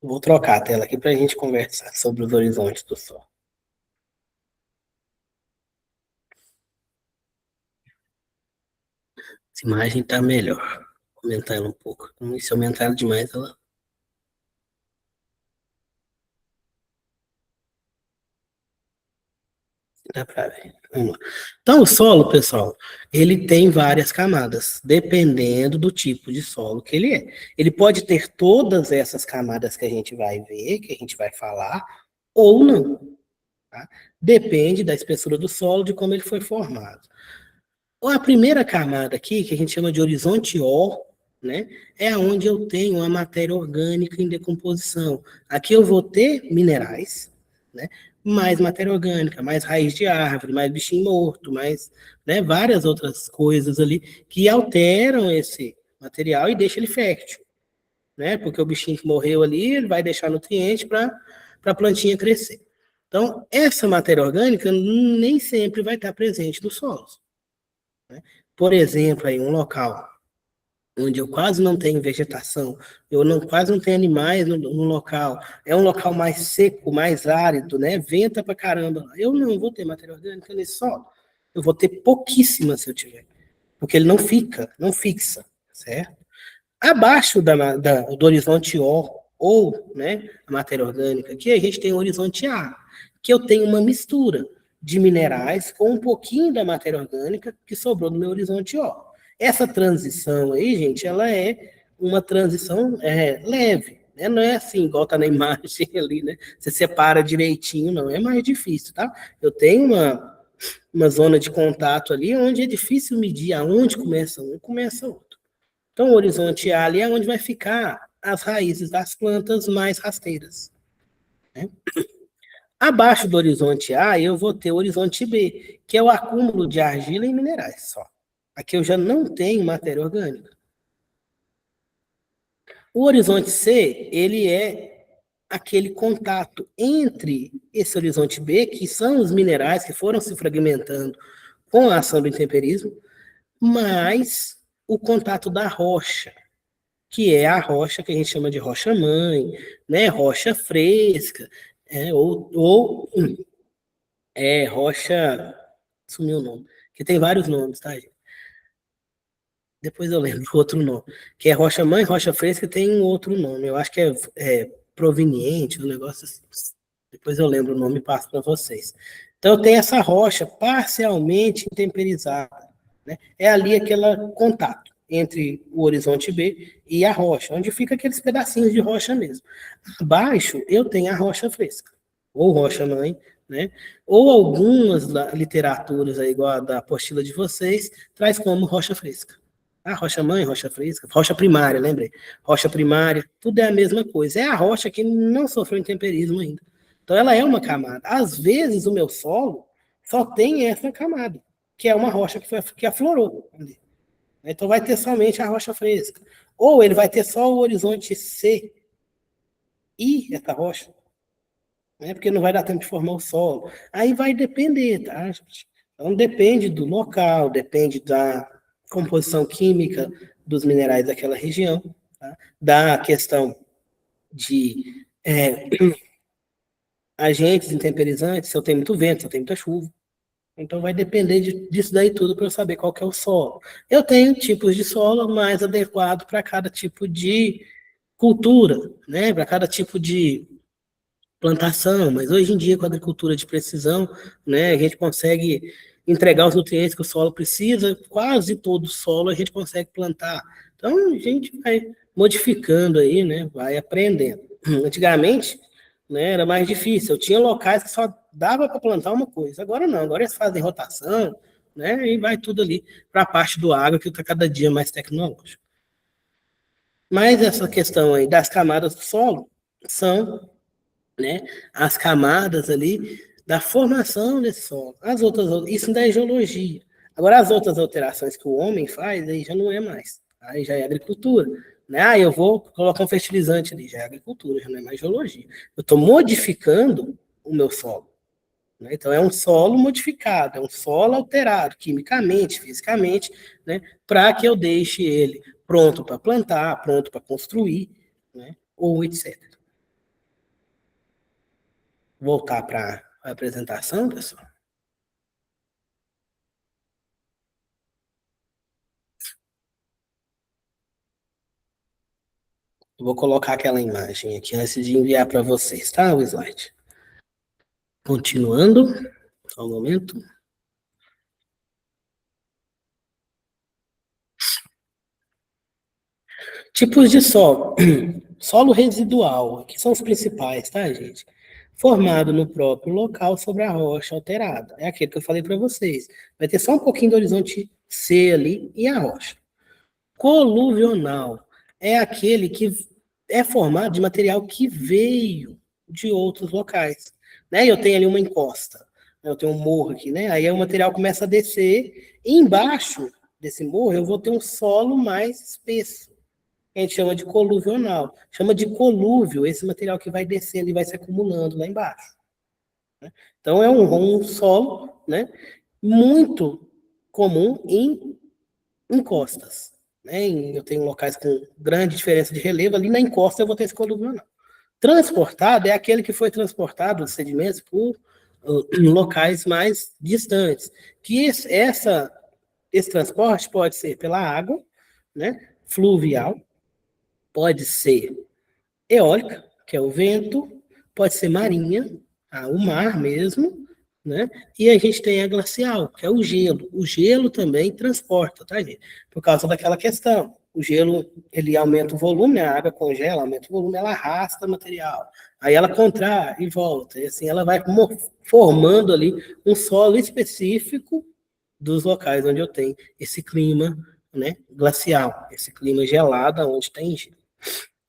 Vou trocar a tela aqui para a gente conversar sobre os horizontes do Sol. Essa imagem está melhor. Vou aumentar ela um pouco. Se aumentar ela demais, ela dá para ver. Vamos lá. Então, o solo, pessoal, ele tem várias camadas, dependendo do tipo de solo que ele é. Ele pode ter todas essas camadas que a gente vai ver, que a gente vai falar, ou não. Tá? Depende da espessura do solo, de como ele foi formado. A primeira camada aqui, que a gente chama de horizonte O, né, é onde eu tenho a matéria orgânica em decomposição. Aqui eu vou ter minerais, né, mais matéria orgânica, mais raiz de árvore, mais bichinho morto, mais, né, várias outras coisas ali que alteram esse material e deixam ele fértil, né, porque o bichinho que morreu ali, ele vai deixar nutriente para a plantinha crescer. Então, essa matéria orgânica nem sempre vai estar presente nos solos. Por exemplo, aí um local onde eu quase não tenho vegetação, quase não tenho animais no local, é um local mais seco, mais árido, né? Venta pra caramba. Eu não vou ter matéria orgânica nesse solo. Eu vou ter pouquíssima se eu tiver. Porque ele não fixa, certo? Abaixo do horizonte O, ou, né, a matéria orgânica, aqui a gente tem o horizonte A, que eu tenho uma mistura de minerais com um pouquinho da matéria orgânica que sobrou no meu horizonte O. Essa transição aí, gente, ela é uma transição leve, né? Não é assim, igual tá na imagem ali, né? Você separa direitinho, não, é mais difícil, tá? Eu tenho uma zona de contato ali onde é difícil medir aonde começa um e começa outro. Então, o horizonte A ali é onde vai ficar as raízes das plantas mais rasteiras. Né? Abaixo do horizonte A, eu vou ter o horizonte B, que é o acúmulo de argila e minerais só. Aqui eu já não tenho matéria orgânica. O horizonte C, ele é aquele contato entre esse horizonte B, que são os minerais que foram se fragmentando com a ação do intemperismo, mais o contato da rocha, que é a rocha que a gente chama de rocha-mãe, né? Rocha fresca, ou rocha. Sumiu o nome, que tem vários nomes, tá, gente? Depois eu lembro outro nome, que é rocha-mãe, rocha fresca, tem um outro nome, eu acho que é proveniente, um negócio assim. Depois eu lembro o nome e passo para vocês. Então tem essa rocha parcialmente temperizada, né? É ali aquele contato entre o horizonte B e a rocha, onde fica aqueles pedacinhos de rocha mesmo. Abaixo eu tenho a rocha fresca, ou rocha-mãe, né? Ou algumas literaturas, aí, igual a da apostila de vocês, traz como rocha fresca. Ah, rocha-mãe, rocha fresca, rocha primária, lembrei. Rocha primária, tudo é a mesma coisa. É a rocha que não sofreu intemperismo ainda. Então, ela é uma camada. Às vezes, o meu solo só tem essa camada, que é uma rocha que aflorou ali. Então, vai ter somente a rocha fresca. Ou ele vai ter só o horizonte C e essa rocha, né? Porque não vai dar tempo de formar o solo. Aí vai depender, tá, gente? Então, depende do local, depende da composição química dos minerais daquela região, tá? Da questão de agentes intemperizantes, se eu tenho muito vento, se eu tenho muita chuva. Então vai depender disso daí tudo para eu saber qual que é o solo. Eu tenho tipos de solo mais adequado para cada tipo de cultura, né? Para cada tipo de plantação, mas hoje em dia com a agricultura de precisão, né, a gente consegue entregar os nutrientes que o solo precisa, quase todo o solo a gente consegue plantar. Então a gente vai modificando aí, né, vai aprendendo. Antigamente, né, era mais difícil. Eu tinha locais que só dava para plantar uma coisa. Agora não, agora eles fazem rotação, né, e vai tudo ali para a parte do agro que está cada dia mais tecnológico. Mas essa questão aí das camadas do solo são, né, as camadas ali da formação desse solo. As outras, isso da geologia. Agora, as outras alterações que o homem faz, aí já não é mais. Aí já é agricultura. Né? Ah, eu vou colocar um fertilizante ali, já é agricultura, já não é mais geologia. Eu estou modificando o meu solo. Né? Então, é um solo modificado, é um solo alterado, quimicamente, fisicamente, né? Para que eu deixe ele pronto para plantar, pronto para construir, né? Ou etc. Voltar para a apresentação, pessoal. Eu vou colocar aquela imagem aqui antes de enviar para vocês, tá? O slide. Continuando, só um momento. Tipos de solo. Solo residual, que são os principais, tá, gente? Formado no próprio local sobre a rocha alterada. É aquele que eu falei para vocês. Vai ter só um pouquinho do horizonte C ali e a rocha. Coluvional é aquele que é formado de material que veio de outros locais. Né? Eu tenho ali uma encosta, né? Eu tenho um morro aqui, né? Aí o material começa a descer, e embaixo desse morro eu vou ter um solo mais espesso. A gente chama de coluvional. Chama de colúvio esse material que vai descendo e vai se acumulando lá embaixo. Né? Então é um solo, né, muito comum em encostas. Né? Eu tenho locais com grande diferença de relevo, ali na encosta eu vou ter esse coluvional. Transportado é aquele que foi transportado, os sedimentos, por locais mais distantes. Que esse transporte pode ser pela água, né, fluvial, pode ser eólica, que é o vento, pode ser marinha, o mar mesmo, né? E a gente tem a glacial, que é o gelo. O gelo também transporta, tá, gente? Por causa daquela questão. O gelo, ele aumenta o volume, a água congela, aumenta o volume, ela arrasta o material. Aí ela contrai e volta. E assim ela vai formando ali um solo específico dos locais onde eu tenho esse clima, né, glacial, esse clima gelado onde tem gelo.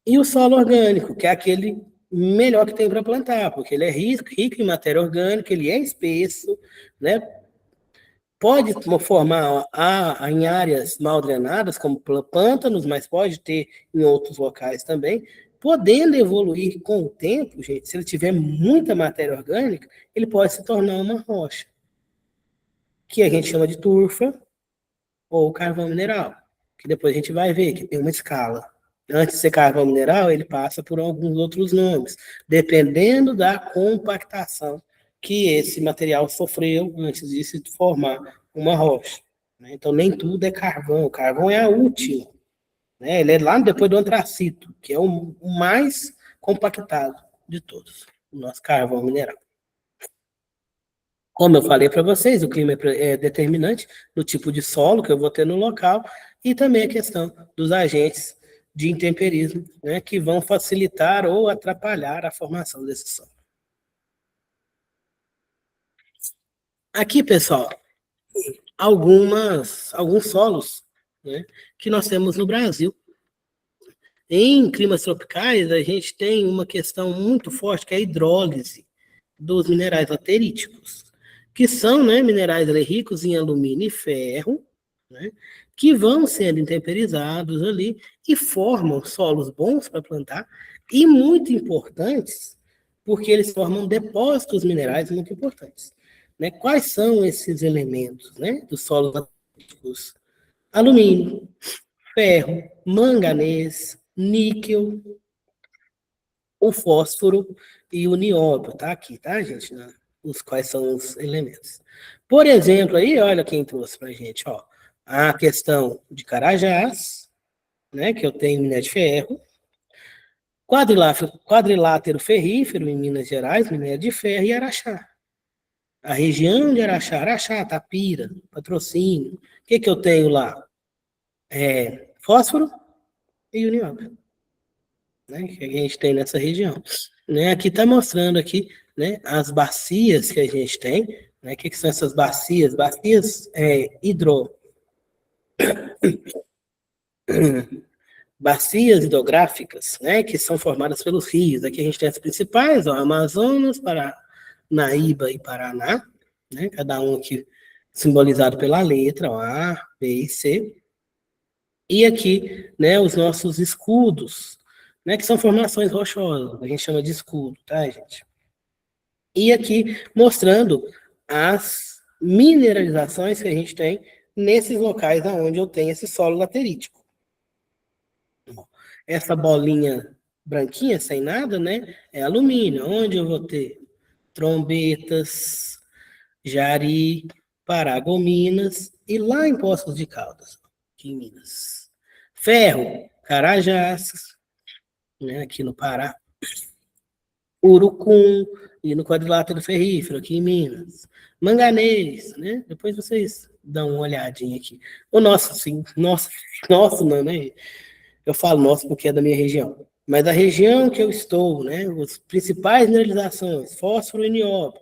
E o solo orgânico, que é aquele melhor que tem para plantar, porque ele é rico em matéria orgânica, ele é espesso, né? Pode formar em áreas mal drenadas, como pântanos, mas pode ter em outros locais também, podendo evoluir com o tempo, gente, se ele tiver muita matéria orgânica, ele pode se tornar uma rocha, que a gente chama de turfa ou carvão mineral, que depois a gente vai ver que tem uma escala. Antes de ser carvão mineral, ele passa por alguns outros nomes, dependendo da compactação que esse material sofreu antes de se formar uma rocha. Então, nem tudo é carvão. O carvão é a última. Né? Ele é lá depois do antracito, que é o mais compactado de todos, o nosso carvão mineral. Como eu falei para vocês, o clima é determinante no tipo de solo que eu vou ter no local e também a questão dos agentes de intemperismo, né, que vão facilitar ou atrapalhar a formação desse solo. Aqui, pessoal, alguns solos, né, que nós temos no Brasil. Em climas tropicais, a gente tem uma questão muito forte, que é a hidrólise. dos minerais lateríticos, que são, né, minerais ricos em alumínio e ferro, né, que vão sendo intemperizados ali e formam solos bons para plantar e muito importantes, porque eles formam depósitos minerais muito importantes. Né? Quais são esses elementos, né, dos solos lateríticos? Alumínio, ferro, manganês, níquel, o fósforo e o nióbio, tá aqui, tá, gente? Os quais são os elementos. Por exemplo, aí, olha quem trouxe pra gente, ó, a questão de Carajás, né, que eu tenho minério de ferro, quadrilátero ferrífero em Minas Gerais, minério de ferro e Araxá. A região de Araxá, Araxá, Tapira, Patrocínio. O que que eu tenho lá? Fósforo e o nióbio, né, que a gente tem nessa região. Né, aqui está mostrando aqui, né, as bacias que a gente tem, né, o que são essas bacias? Bacias bacias hidrográficas, né, que são formadas pelos rios. Aqui a gente tem as principais, ó, Amazonas, Paranaíba e Paraná, né, cada um aqui simbolizado pela letra, ó, A, B e C. E aqui, né, os nossos escudos, né, que são formações rochosas, a gente chama de escudo, tá, gente? E aqui mostrando as mineralizações que a gente tem nesses locais onde eu tenho esse solo laterítico. Essa bolinha branquinha, sem nada, né, é alumínio. Onde eu vou ter? Trombetas, Jari, Paragominas e lá em Poços de Caldas, aqui em Minas. Ferro, Carajás, né, aqui no Pará. Urucum, e no quadrilátero ferrífero, aqui em Minas. Manganês, né? Depois vocês dão uma olhadinha aqui. O nosso, sim, nosso não, né? Eu falo nosso porque é da minha região. Mas a região que eu estou, né? As principais mineralizações, fósforo e nióbio,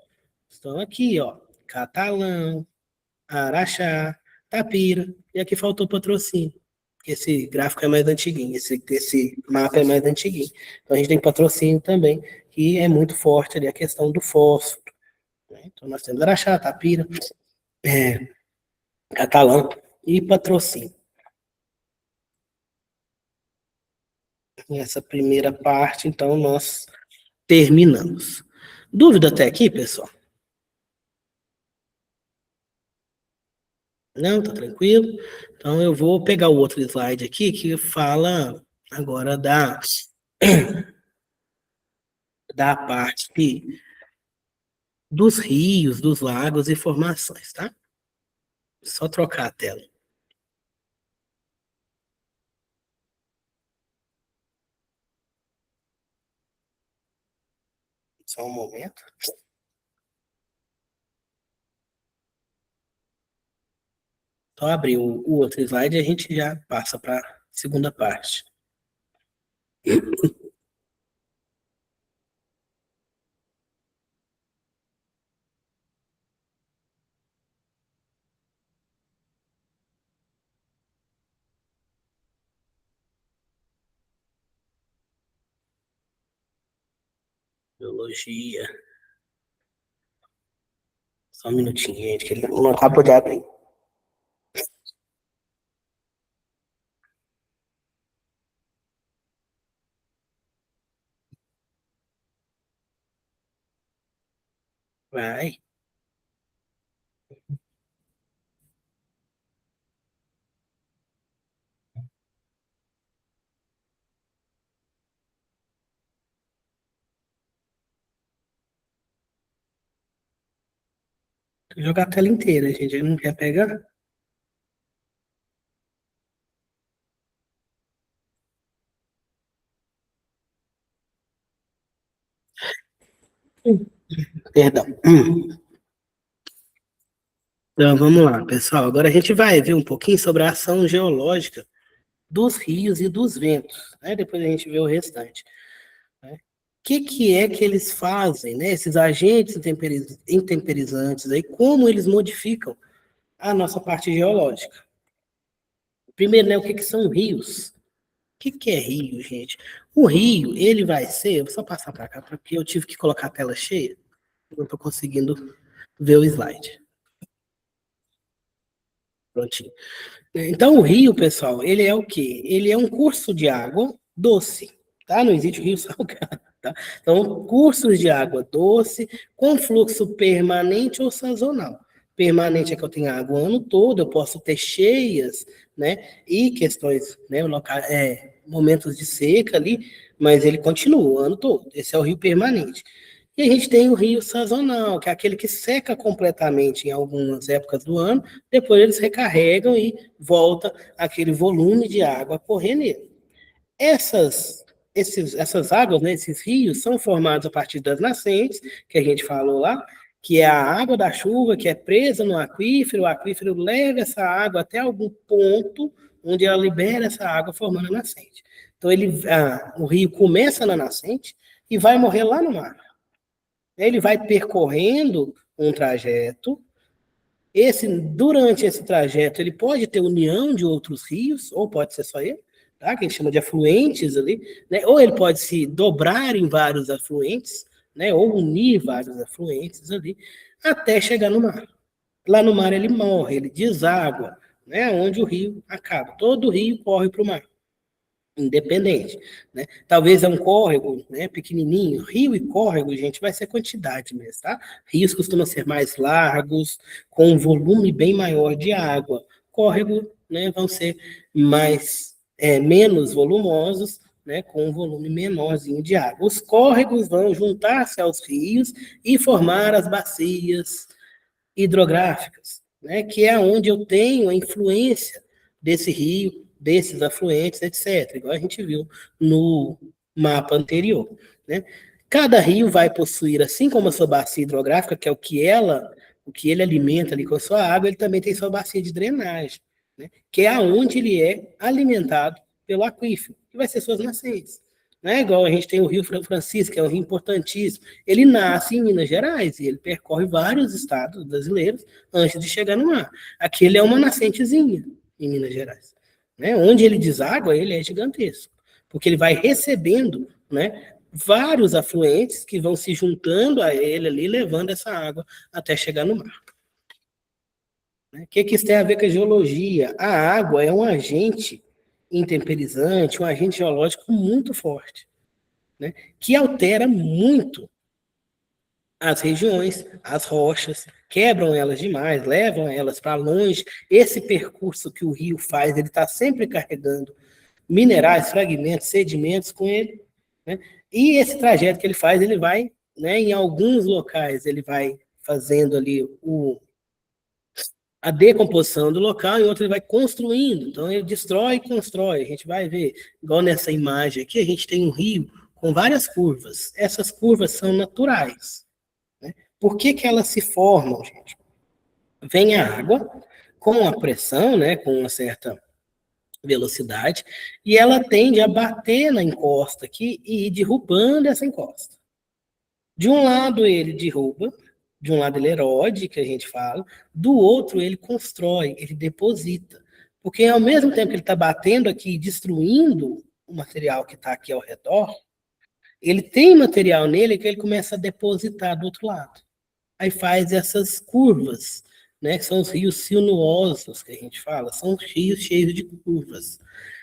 estão aqui, ó. Catalão, Araxá, Tapira, e aqui faltou patrocínio. Esse gráfico é mais antiguinho, esse mapa é mais antiguinho. Então a gente tem patrocínio também, que é muito forte ali a questão do fósforo. Né? Então nós temos Araxá, Tapira, Catalão e patrocínio. E essa primeira parte, então, nós terminamos. Dúvida até aqui, pessoal? Não, tá tranquilo? Então eu vou pegar o outro slide aqui que fala agora da parte dos rios, dos lagos e formações, tá? Só trocar a tela. Só um momento. Só abrir o outro slide e a gente já passa para a segunda parte. Biologia. Só um minutinho, gente, que ele não acabou de abrir. Vai. Jogar a tela inteira, gente. Ele não quer pegar? Perdão. Então, vamos lá, pessoal. Agora a gente vai ver um pouquinho sobre a ação geológica dos rios e dos ventos. Né? Depois a gente vê o restante. Né? O que é que eles fazem, né? Esses agentes intemperizantes, aí, como eles modificam a nossa parte geológica? Primeiro, né, o que são rios? O que é rio, gente? O rio, ele vai ser, vou só passar para cá, porque eu tive que colocar a tela cheia, Não estou conseguindo ver o slide. Prontinho. Então, o rio, pessoal, ele é o quê? Ele é um curso de água doce, tá? Não existe rio salgado, tá? Então, cursos de água doce com fluxo permanente ou sazonal. Permanente é que eu tenho água o ano todo, eu posso ter cheias, né? E questões, né? Momentos de seca ali, mas ele continua o ano todo. Esse é o rio permanente. E a gente tem o rio sazonal, que é aquele que seca completamente em algumas épocas do ano, depois eles recarregam e volta aquele volume de água a correr nele. Essas águas, né, esses rios, são formados a partir das nascentes, que a gente falou lá, que é a água da chuva que é presa no aquífero, o aquífero leva essa água até algum ponto onde ela libera essa água formando a nascente. Então o rio começa na nascente e vai morrer lá no mar. Ele vai percorrendo um trajeto. Durante esse trajeto, ele pode ter união de outros rios, ou pode ser só ele, tá? Que a gente chama de afluentes ali, né? Ou ele pode se dobrar em vários afluentes, né? Ou unir vários afluentes ali, até chegar no mar. Lá no mar ele morre, ele deságua, né? Onde o rio acaba. Todo o rio corre para o mar independente, né? Talvez é um córrego, né, pequenininho. Rio e córrego, gente, vai ser quantidade mesmo, tá? Rios costumam ser mais largos, com um volume bem maior de água. Córrego, né, vão ser menos volumosos, né, com um volume menorzinho de água. Os córregos vão juntar-se aos rios e formar as bacias hidrográficas, né, que é onde eu tenho a influência desse rio, desses afluentes, etc., igual a gente viu no mapa anterior. Né? Cada rio vai possuir, assim como a sua bacia hidrográfica, que é o que ele alimenta ali com a sua água, ele também tem sua bacia de drenagem, né? Que é aonde ele é alimentado pelo aquífero, que vai ser suas nascentes. Né? Igual a gente tem o Rio Francisco, que é um rio importantíssimo. Ele nasce em Minas Gerais e ele percorre vários estados brasileiros antes de chegar no mar. Aqui ele é uma nascentezinha em Minas Gerais. Né? Onde ele deságua, ele é gigantesco, porque ele vai recebendo, né, vários afluentes que vão se juntando a ele ali, levando essa água até chegar no mar. O que isso tem a ver com a geologia? A água é um agente intemperizante, um agente geológico muito forte, né, que altera muito as regiões, as rochas, quebram elas demais, levam elas para longe. Esse percurso que o rio faz, ele está sempre carregando minerais, fragmentos, sedimentos com ele, né? E esse trajeto que ele faz, ele vai, né, em alguns locais, ele vai fazendo ali a decomposição do local, e outro ele vai construindo. Então, ele destrói e constrói. A gente vai ver, igual nessa imagem aqui, a gente tem um rio com várias curvas. Essas curvas são naturais. Né? Por que elas se formam, gente? Vem a água com a pressão, né, com uma certa velocidade, e ela tende a bater na encosta aqui e ir derrubando essa encosta. De um lado ele derruba, de um lado ele erode, que a gente fala, do outro ele constrói, ele deposita. Porque ao mesmo tempo que ele está batendo aqui e destruindo o material que está aqui ao redor, ele tem material nele que ele começa a depositar do outro lado. Aí faz essas curvas, né, que são os rios sinuosos que a gente fala, são rios cheios de curvas.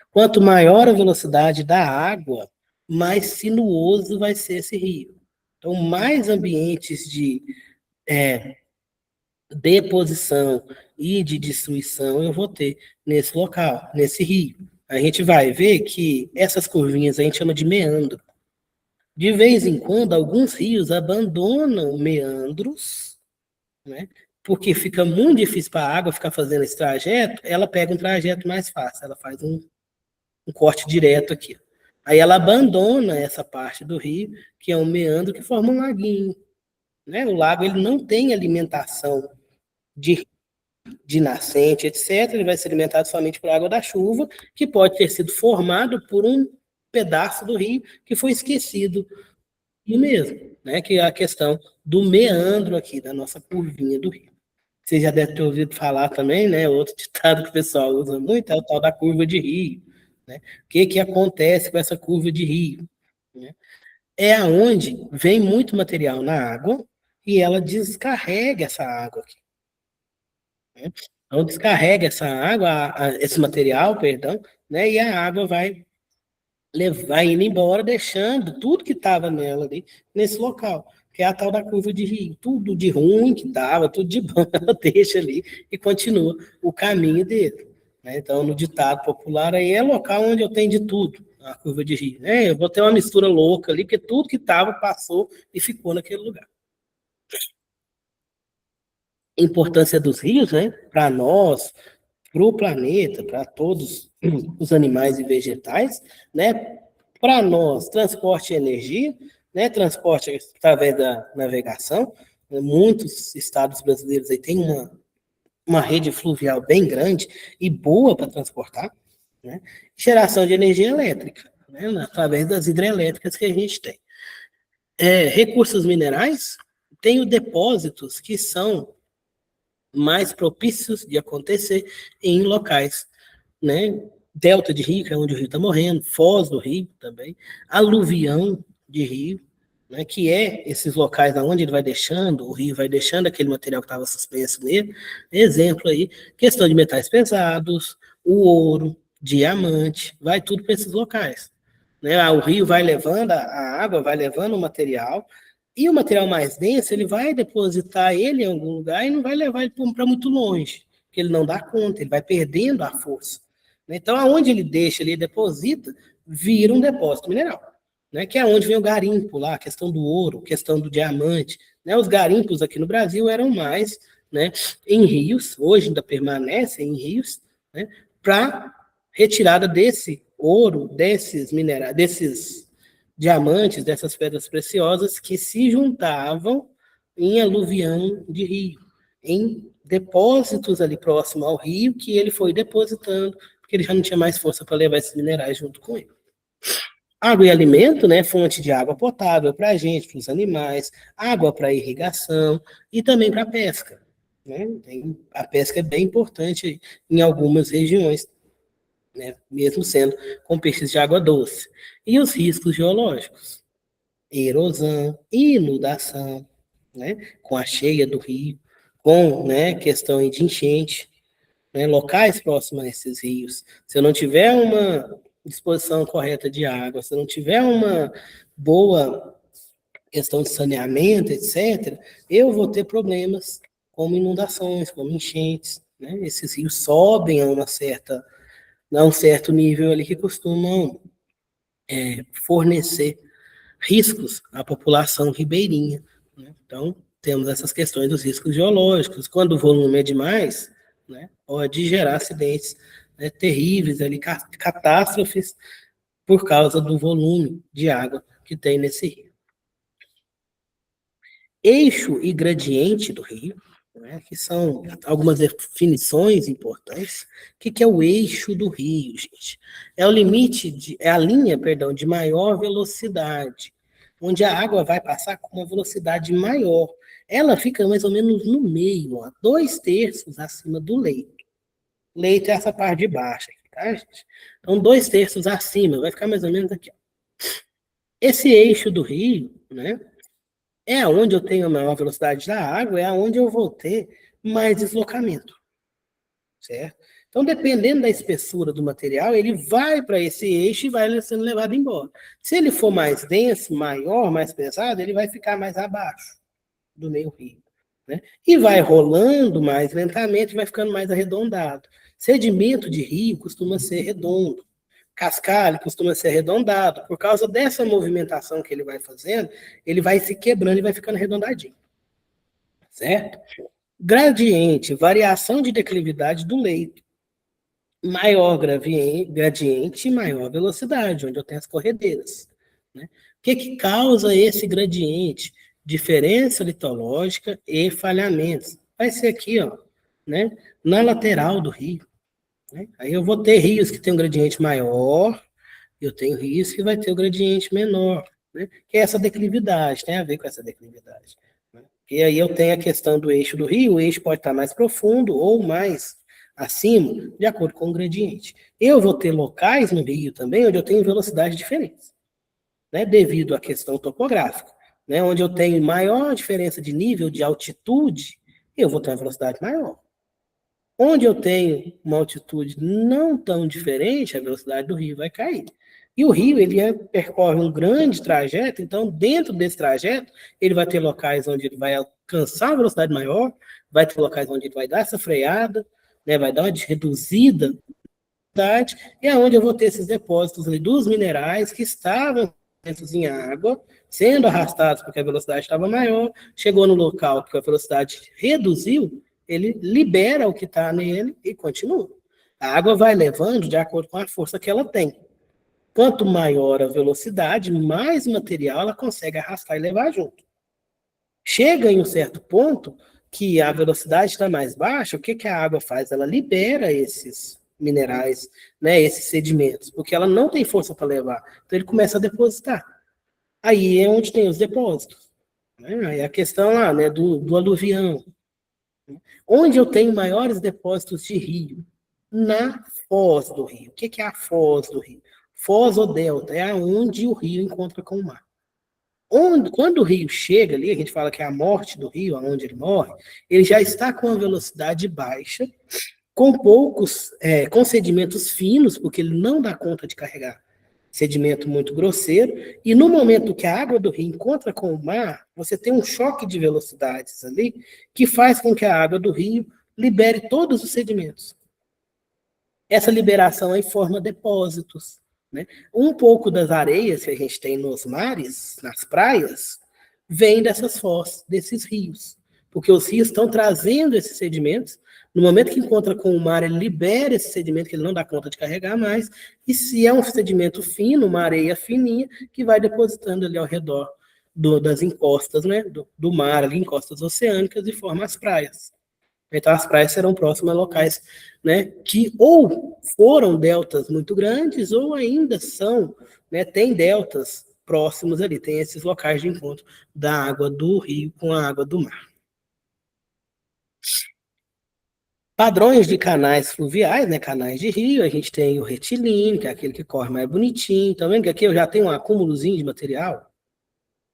Quanto maior a velocidade da água, mais sinuoso vai ser esse rio. Então, mais ambientes de deposição e de destruição eu vou ter nesse local, nesse rio. A gente vai ver que essas curvinhas a gente chama de meandro. De vez em quando, alguns rios abandonam meandros, né? Porque fica muito difícil para a água ficar fazendo esse trajeto, ela pega um trajeto mais fácil, ela faz um corte direto aqui. Aí ela abandona essa parte do rio, que é um meandro que forma um laguinho. Né? O lago ele não tem alimentação de, de nascente, etc. Ele vai ser alimentado somente por água da chuva, que pode ter sido formado por um pedaço do rio que foi esquecido e mesmo, né? Que é a questão do meandro aqui, da nossa curvinha do rio. Você já deve ter ouvido falar também, né? Outro ditado que o pessoal usa muito é o tal da curva de rio. Né? O que acontece com essa curva de rio? Né? É aonde vem muito material na água, e ela descarrega essa água aqui, né? Então, descarrega essa água, esse material, perdão, né? E a água vai indo embora, deixando tudo que estava nela ali, nesse local, que é a tal da curva de rio. Tudo de ruim que estava, tudo de bom, ela deixa ali e continua o caminho dele, né? Então, no ditado popular, aí é local onde eu tenho de tudo, a curva de rio, né? Eu vou ter uma mistura louca ali, porque tudo que estava passou e ficou naquele lugar. A importância dos rios, né? Para nós, para o planeta, para todos os animais e vegetais, né? Para nós, transporte e energia, né? Transporte através da navegação. Muitos estados brasileiros aí têm uma rede fluvial bem grande e boa para transportar, né? Geração de energia elétrica, né? Através das hidrelétricas que a gente tem. Recursos minerais, tem depósitos que são mais propícios de acontecer em locais, né? Delta de rio, que é onde o rio está morrendo, foz do rio também, aluvião de rio, né? Que é esses locais onde ele vai deixando, o rio vai deixando aquele material que estava suspenso nele. Exemplo aí, questão de metais pesados, o ouro, diamante, vai tudo para esses locais, né? O rio vai levando, a água vai levando o material, e o material mais denso, ele vai depositar ele em algum lugar e não vai levar ele para muito longe, porque ele não dá conta, ele vai perdendo a força. Então, aonde ele deixa, ele deposita, vira um depósito mineral, né? Que é onde vem o garimpo lá, a questão do ouro, a questão do diamante, né? Os garimpos aqui no Brasil eram mais, né, em rios, hoje ainda permanecem em rios, né, para retirada desse ouro, desses minerais, desses diamantes, dessas pedras preciosas que se juntavam em aluvião de rio, em depósitos ali próximo ao rio que ele foi depositando, porque ele já não tinha mais força para levar esses minerais junto com ele. Água e alimento, né? Fonte de água potável para a gente, para os animais, água para irrigação e também para a pesca, né? A pesca é bem importante em algumas regiões, né? Mesmo sendo com peixes de água doce. E os riscos geológicos, erosão, inundação, né? Com a cheia do rio, com, né, questão de enchente, né? Locais próximos a esses rios. Se eu não tiver uma disposição correta de água, se eu não tiver uma boa questão de saneamento, etc., eu vou ter problemas como inundações, como enchentes, né? Esses rios sobem a um certo nível ali que costumam fornecer riscos à população ribeirinha, né? Então, temos essas questões dos riscos geológicos. Quando o volume é demais, né, pode gerar acidentes, né, terríveis, ali, catástrofes, por causa do volume de água que tem nesse rio. Eixo e gradiente do rio, né, que são algumas definições importantes. O que é o eixo do rio, gente? É o limite, é a linha, perdão, de maior velocidade, onde a água vai passar com uma velocidade maior. Ela fica mais ou menos no meio, ó, 2/3 acima do leito. Leito é essa parte de baixo, tá, gente? Então, 2/3 acima, vai ficar mais ou menos aqui, ó. Esse eixo do rio, né, é onde eu tenho a maior velocidade da água, é onde eu vou ter mais deslocamento, certo? Então, dependendo da espessura do material, ele vai para esse eixo e vai sendo levado embora. Se ele for mais denso, maior, mais pesado, ele vai ficar mais abaixo do meio rio, né? E vai rolando mais lentamente, vai ficando mais arredondado. Sedimento de rio costuma ser redondo. Cascalho costuma ser arredondado. Por causa dessa movimentação que ele vai fazendo, ele vai se quebrando e vai ficando arredondadinho. Certo? Gradiente, variação de declividade do leito. Maior gradiente, maior velocidade, onde eu tenho as corredeiras, né? O que causa esse gradiente? Diferença litológica e falhamentos. Vai ser aqui, ó, né? Na lateral do rio, né? Aí eu vou ter rios que tem um gradiente maior, eu tenho rios que vai ter o gradiente menor, né? Que é essa declividade, tem a ver com essa declividade, né? E aí eu tenho a questão do eixo do rio, o eixo pode estar mais profundo ou mais acima, de acordo com o gradiente. Eu vou ter locais no rio também onde eu tenho velocidades diferentes, né? Devido à questão topográfica. né, onde eu tenho maior diferença de nível, de altitude, eu vou ter uma velocidade maior. Onde eu tenho uma altitude não tão diferente, a velocidade do rio vai cair. E o rio, percorre um grande trajeto, então, dentro desse trajeto, ele vai ter locais onde ele vai alcançar a velocidade maior, vai ter locais onde ele vai dar essa freada, né, vai dar uma reduzida, e é onde eu vou ter esses depósitos ali dos minerais que estavam presentes em água, sendo arrastados porque a velocidade estava maior, chegou no local que a velocidade reduziu, ele libera o que está nele e continua. A água vai levando de acordo com a força que ela tem. Quanto maior a velocidade, mais material ela consegue arrastar e levar junto. Chega em um certo ponto que a velocidade está mais baixa, o que, que a água faz? Ela libera esses minerais, né, esses sedimentos, porque ela não tem força para levar. Então ele começa a depositar. Aí é onde tem os depósitos. Né? Aí a questão lá, né, do aluvião. Onde eu tenho maiores depósitos de rio? Na foz do rio. O que, que é a foz do rio? Foz ou delta é aonde o rio encontra com o mar. Quando o rio chega ali, a gente fala que é a morte do rio, aonde ele morre, ele já está com uma velocidade baixa, com com sedimentos finos, porque ele não dá conta de carregar sedimento muito grosseiro, e no momento que a água do rio encontra com o mar, você tem um choque de velocidades ali, que faz com que a água do rio libere todos os sedimentos. Essa liberação aí forma depósitos. Né? Um pouco das areias que a gente tem nos mares, nas praias, vem dessas foz, desses rios. Porque os rios estão trazendo esses sedimentos. No momento que encontra com o mar, ele libera esse sedimento que ele não dá conta de carregar mais. E se é um sedimento fino, uma areia fininha, que vai depositando ali ao redor das encostas, né? do mar, ali, encostas oceânicas, e forma as praias. Então, as praias serão próximas a locais, né, que ou foram deltas muito grandes, ou ainda são, né, tem deltas próximos ali, tem esses locais de encontro da água do rio com a água do mar. Padrões de canais fluviais, né, canais de rio, a gente tem o retilíneo, que é aquele que corre mais bonitinho, tá vendo que aqui eu já tenho um acúmulozinho de material?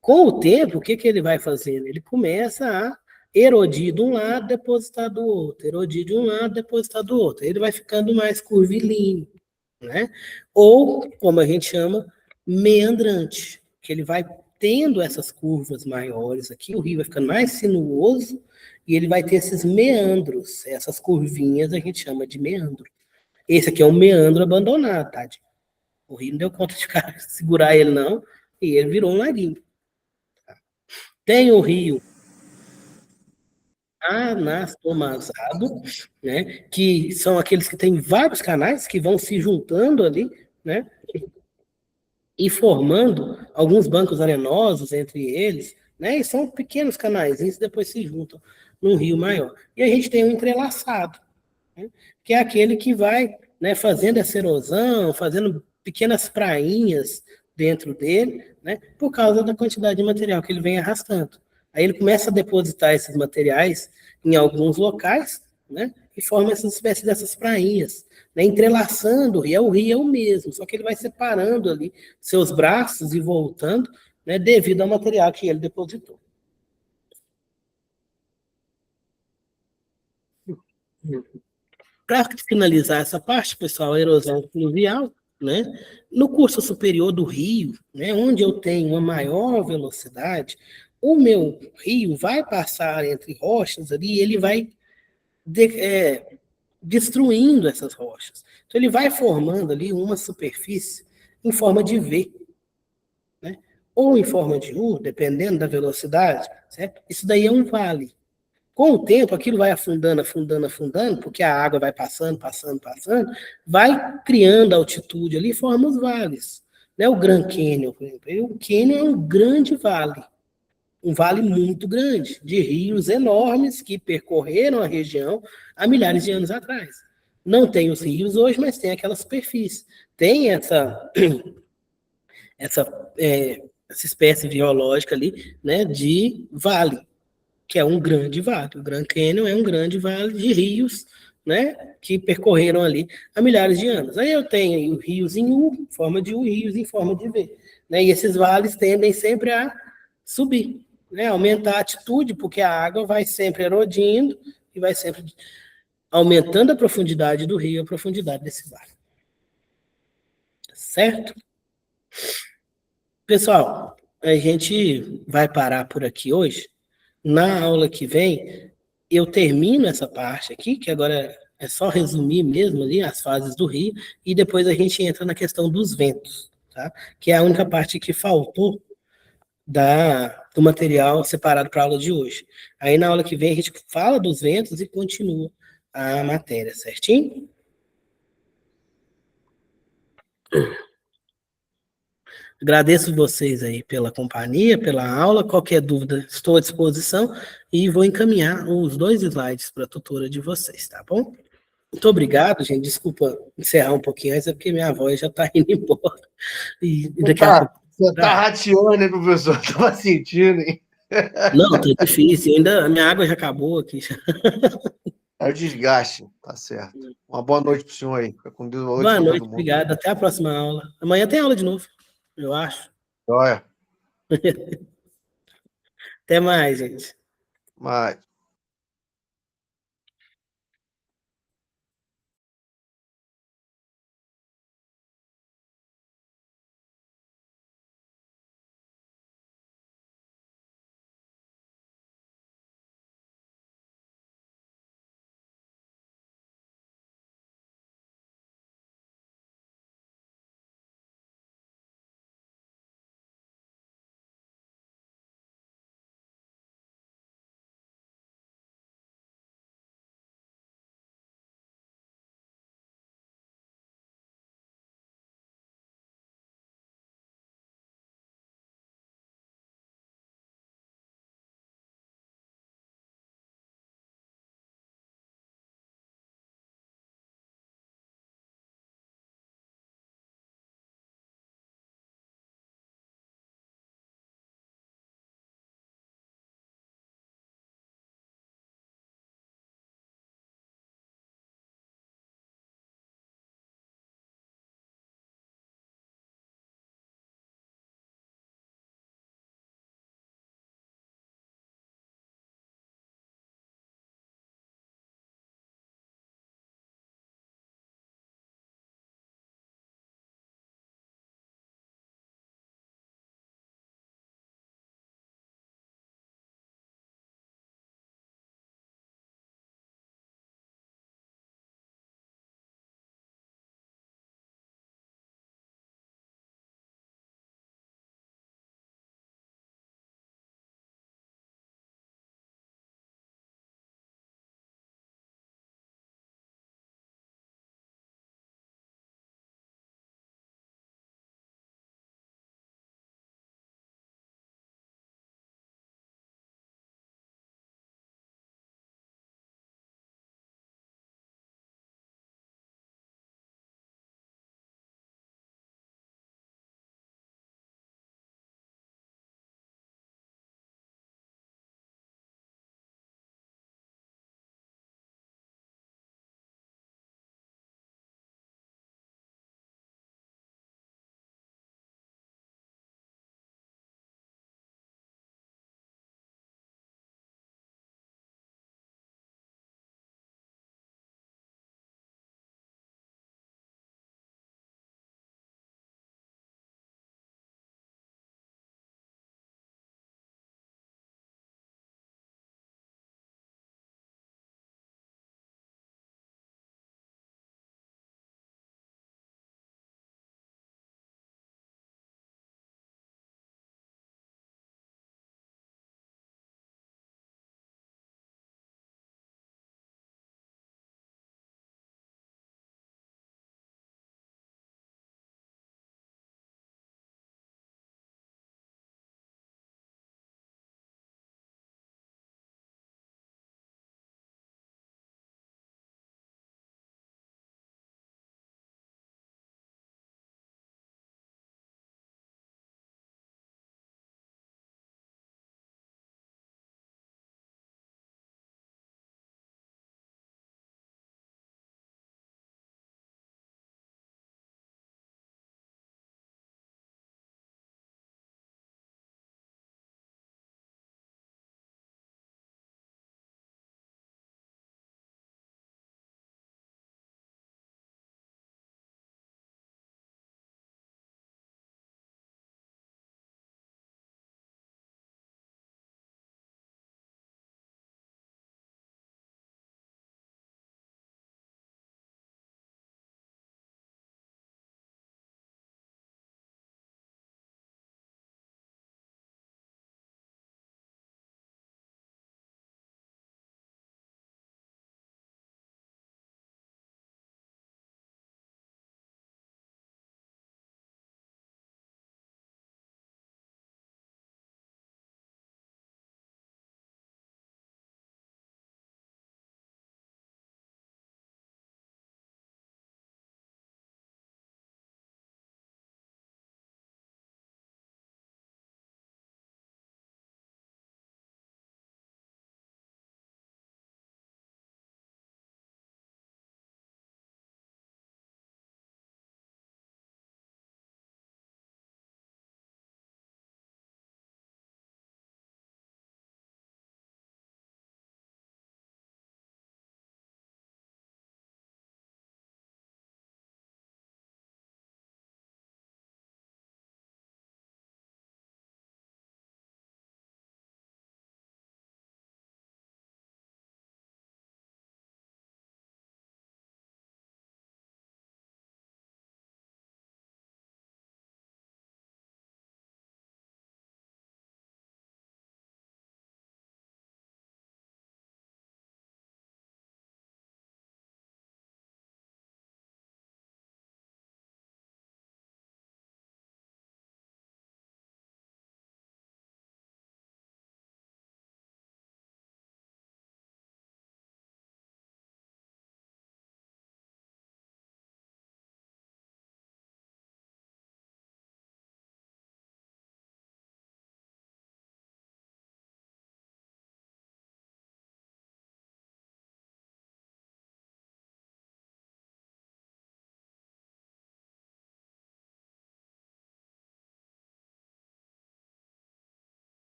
Com o tempo, o que, que ele vai fazendo? Ele começa a erodir de um lado, depositar do outro, erodir de um lado, depositar do outro. Ele vai ficando mais curvilíneo, né? Ou, como a gente chama, meandrante, que ele vai tendo essas curvas maiores aqui, o rio vai ficando mais sinuoso e ele vai ter esses meandros, essas curvinhas a gente chama de meandro. Esse aqui é um meandro abandonado, tá? O rio não deu conta de segurar ele, não, e ele virou um laguinho. Tem o rio anastomazado, né, que são aqueles que têm vários canais que vão se juntando ali, né, e formando alguns bancos arenosos entre eles, né, e são pequenos canais, e depois se juntam num rio maior. E a gente tem um entrelaçado, né, que é aquele que vai, né, fazendo essa erosão, fazendo pequenas prainhas dentro dele, né, por causa da quantidade de material que ele vem arrastando. Aí ele começa a depositar esses materiais em alguns locais, né, e forma essa espécie dessas prainhas, né, entrelaçando o rio é o mesmo, só que ele vai separando ali seus braços e voltando, né, devido ao material que ele depositou. Para finalizar essa parte, pessoal, a erosão fluvial, né? No curso superior do rio, né, onde eu tenho uma maior velocidade, o meu rio vai passar entre rochas ali e ele vai destruindo essas rochas. Então, ele vai formando ali uma superfície em forma de V, né? Ou em forma de U, dependendo da velocidade, certo? Isso daí é um vale. Com o tempo, aquilo vai afundando, afundando, afundando, porque a água vai passando, passando, passando, vai criando altitude ali e forma os vales. Né? O Grand Canyon, por exemplo. O Canyon é um grande vale, um vale muito grande, de rios enormes que percorreram a região há milhares de anos atrás. Não tem os rios hoje, mas tem aquela superfície. Tem essa espécie geológica ali, né, de vale, que é um grande vale. O Grand Canyon é um grande vale de rios, né, que percorreram ali há milhares de anos. Aí eu tenho rios em U, forma de U, rios em forma de V. Né, e esses vales tendem sempre a subir, né? Aumentar a altitude, porque a água vai sempre erodindo e vai sempre aumentando a profundidade do rio, a profundidade desse vale. Certo? Pessoal, a gente vai parar por aqui hoje. Na aula que vem, eu termino essa parte aqui, que agora é só resumir mesmo ali as fases do rio, e depois a gente entra na questão dos ventos, tá? Que é a única parte que faltou do material separado para a aula de hoje. Aí na aula que vem a gente fala dos ventos e continua a matéria, certinho? Agradeço vocês aí pela companhia, pela aula. Qualquer dúvida, estou à disposição e vou encaminhar os 2 slides para a tutora de vocês, tá bom? Muito obrigado, gente. Desculpa encerrar um pouquinho antes, é porque minha voz já está indo embora. E daqui a pouco. Você tá rateando, hein, professor? Tava sentindo, hein? Não, tá difícil. Ainda, a minha água já acabou aqui. É o desgaste, tá certo. Uma boa noite pro senhor aí. Fica com Deus, boa noite Boa para noite, todo mundo. obrigado. Até a próxima aula. Amanhã tem aula de novo, eu acho. Joia. Até mais, gente. Mas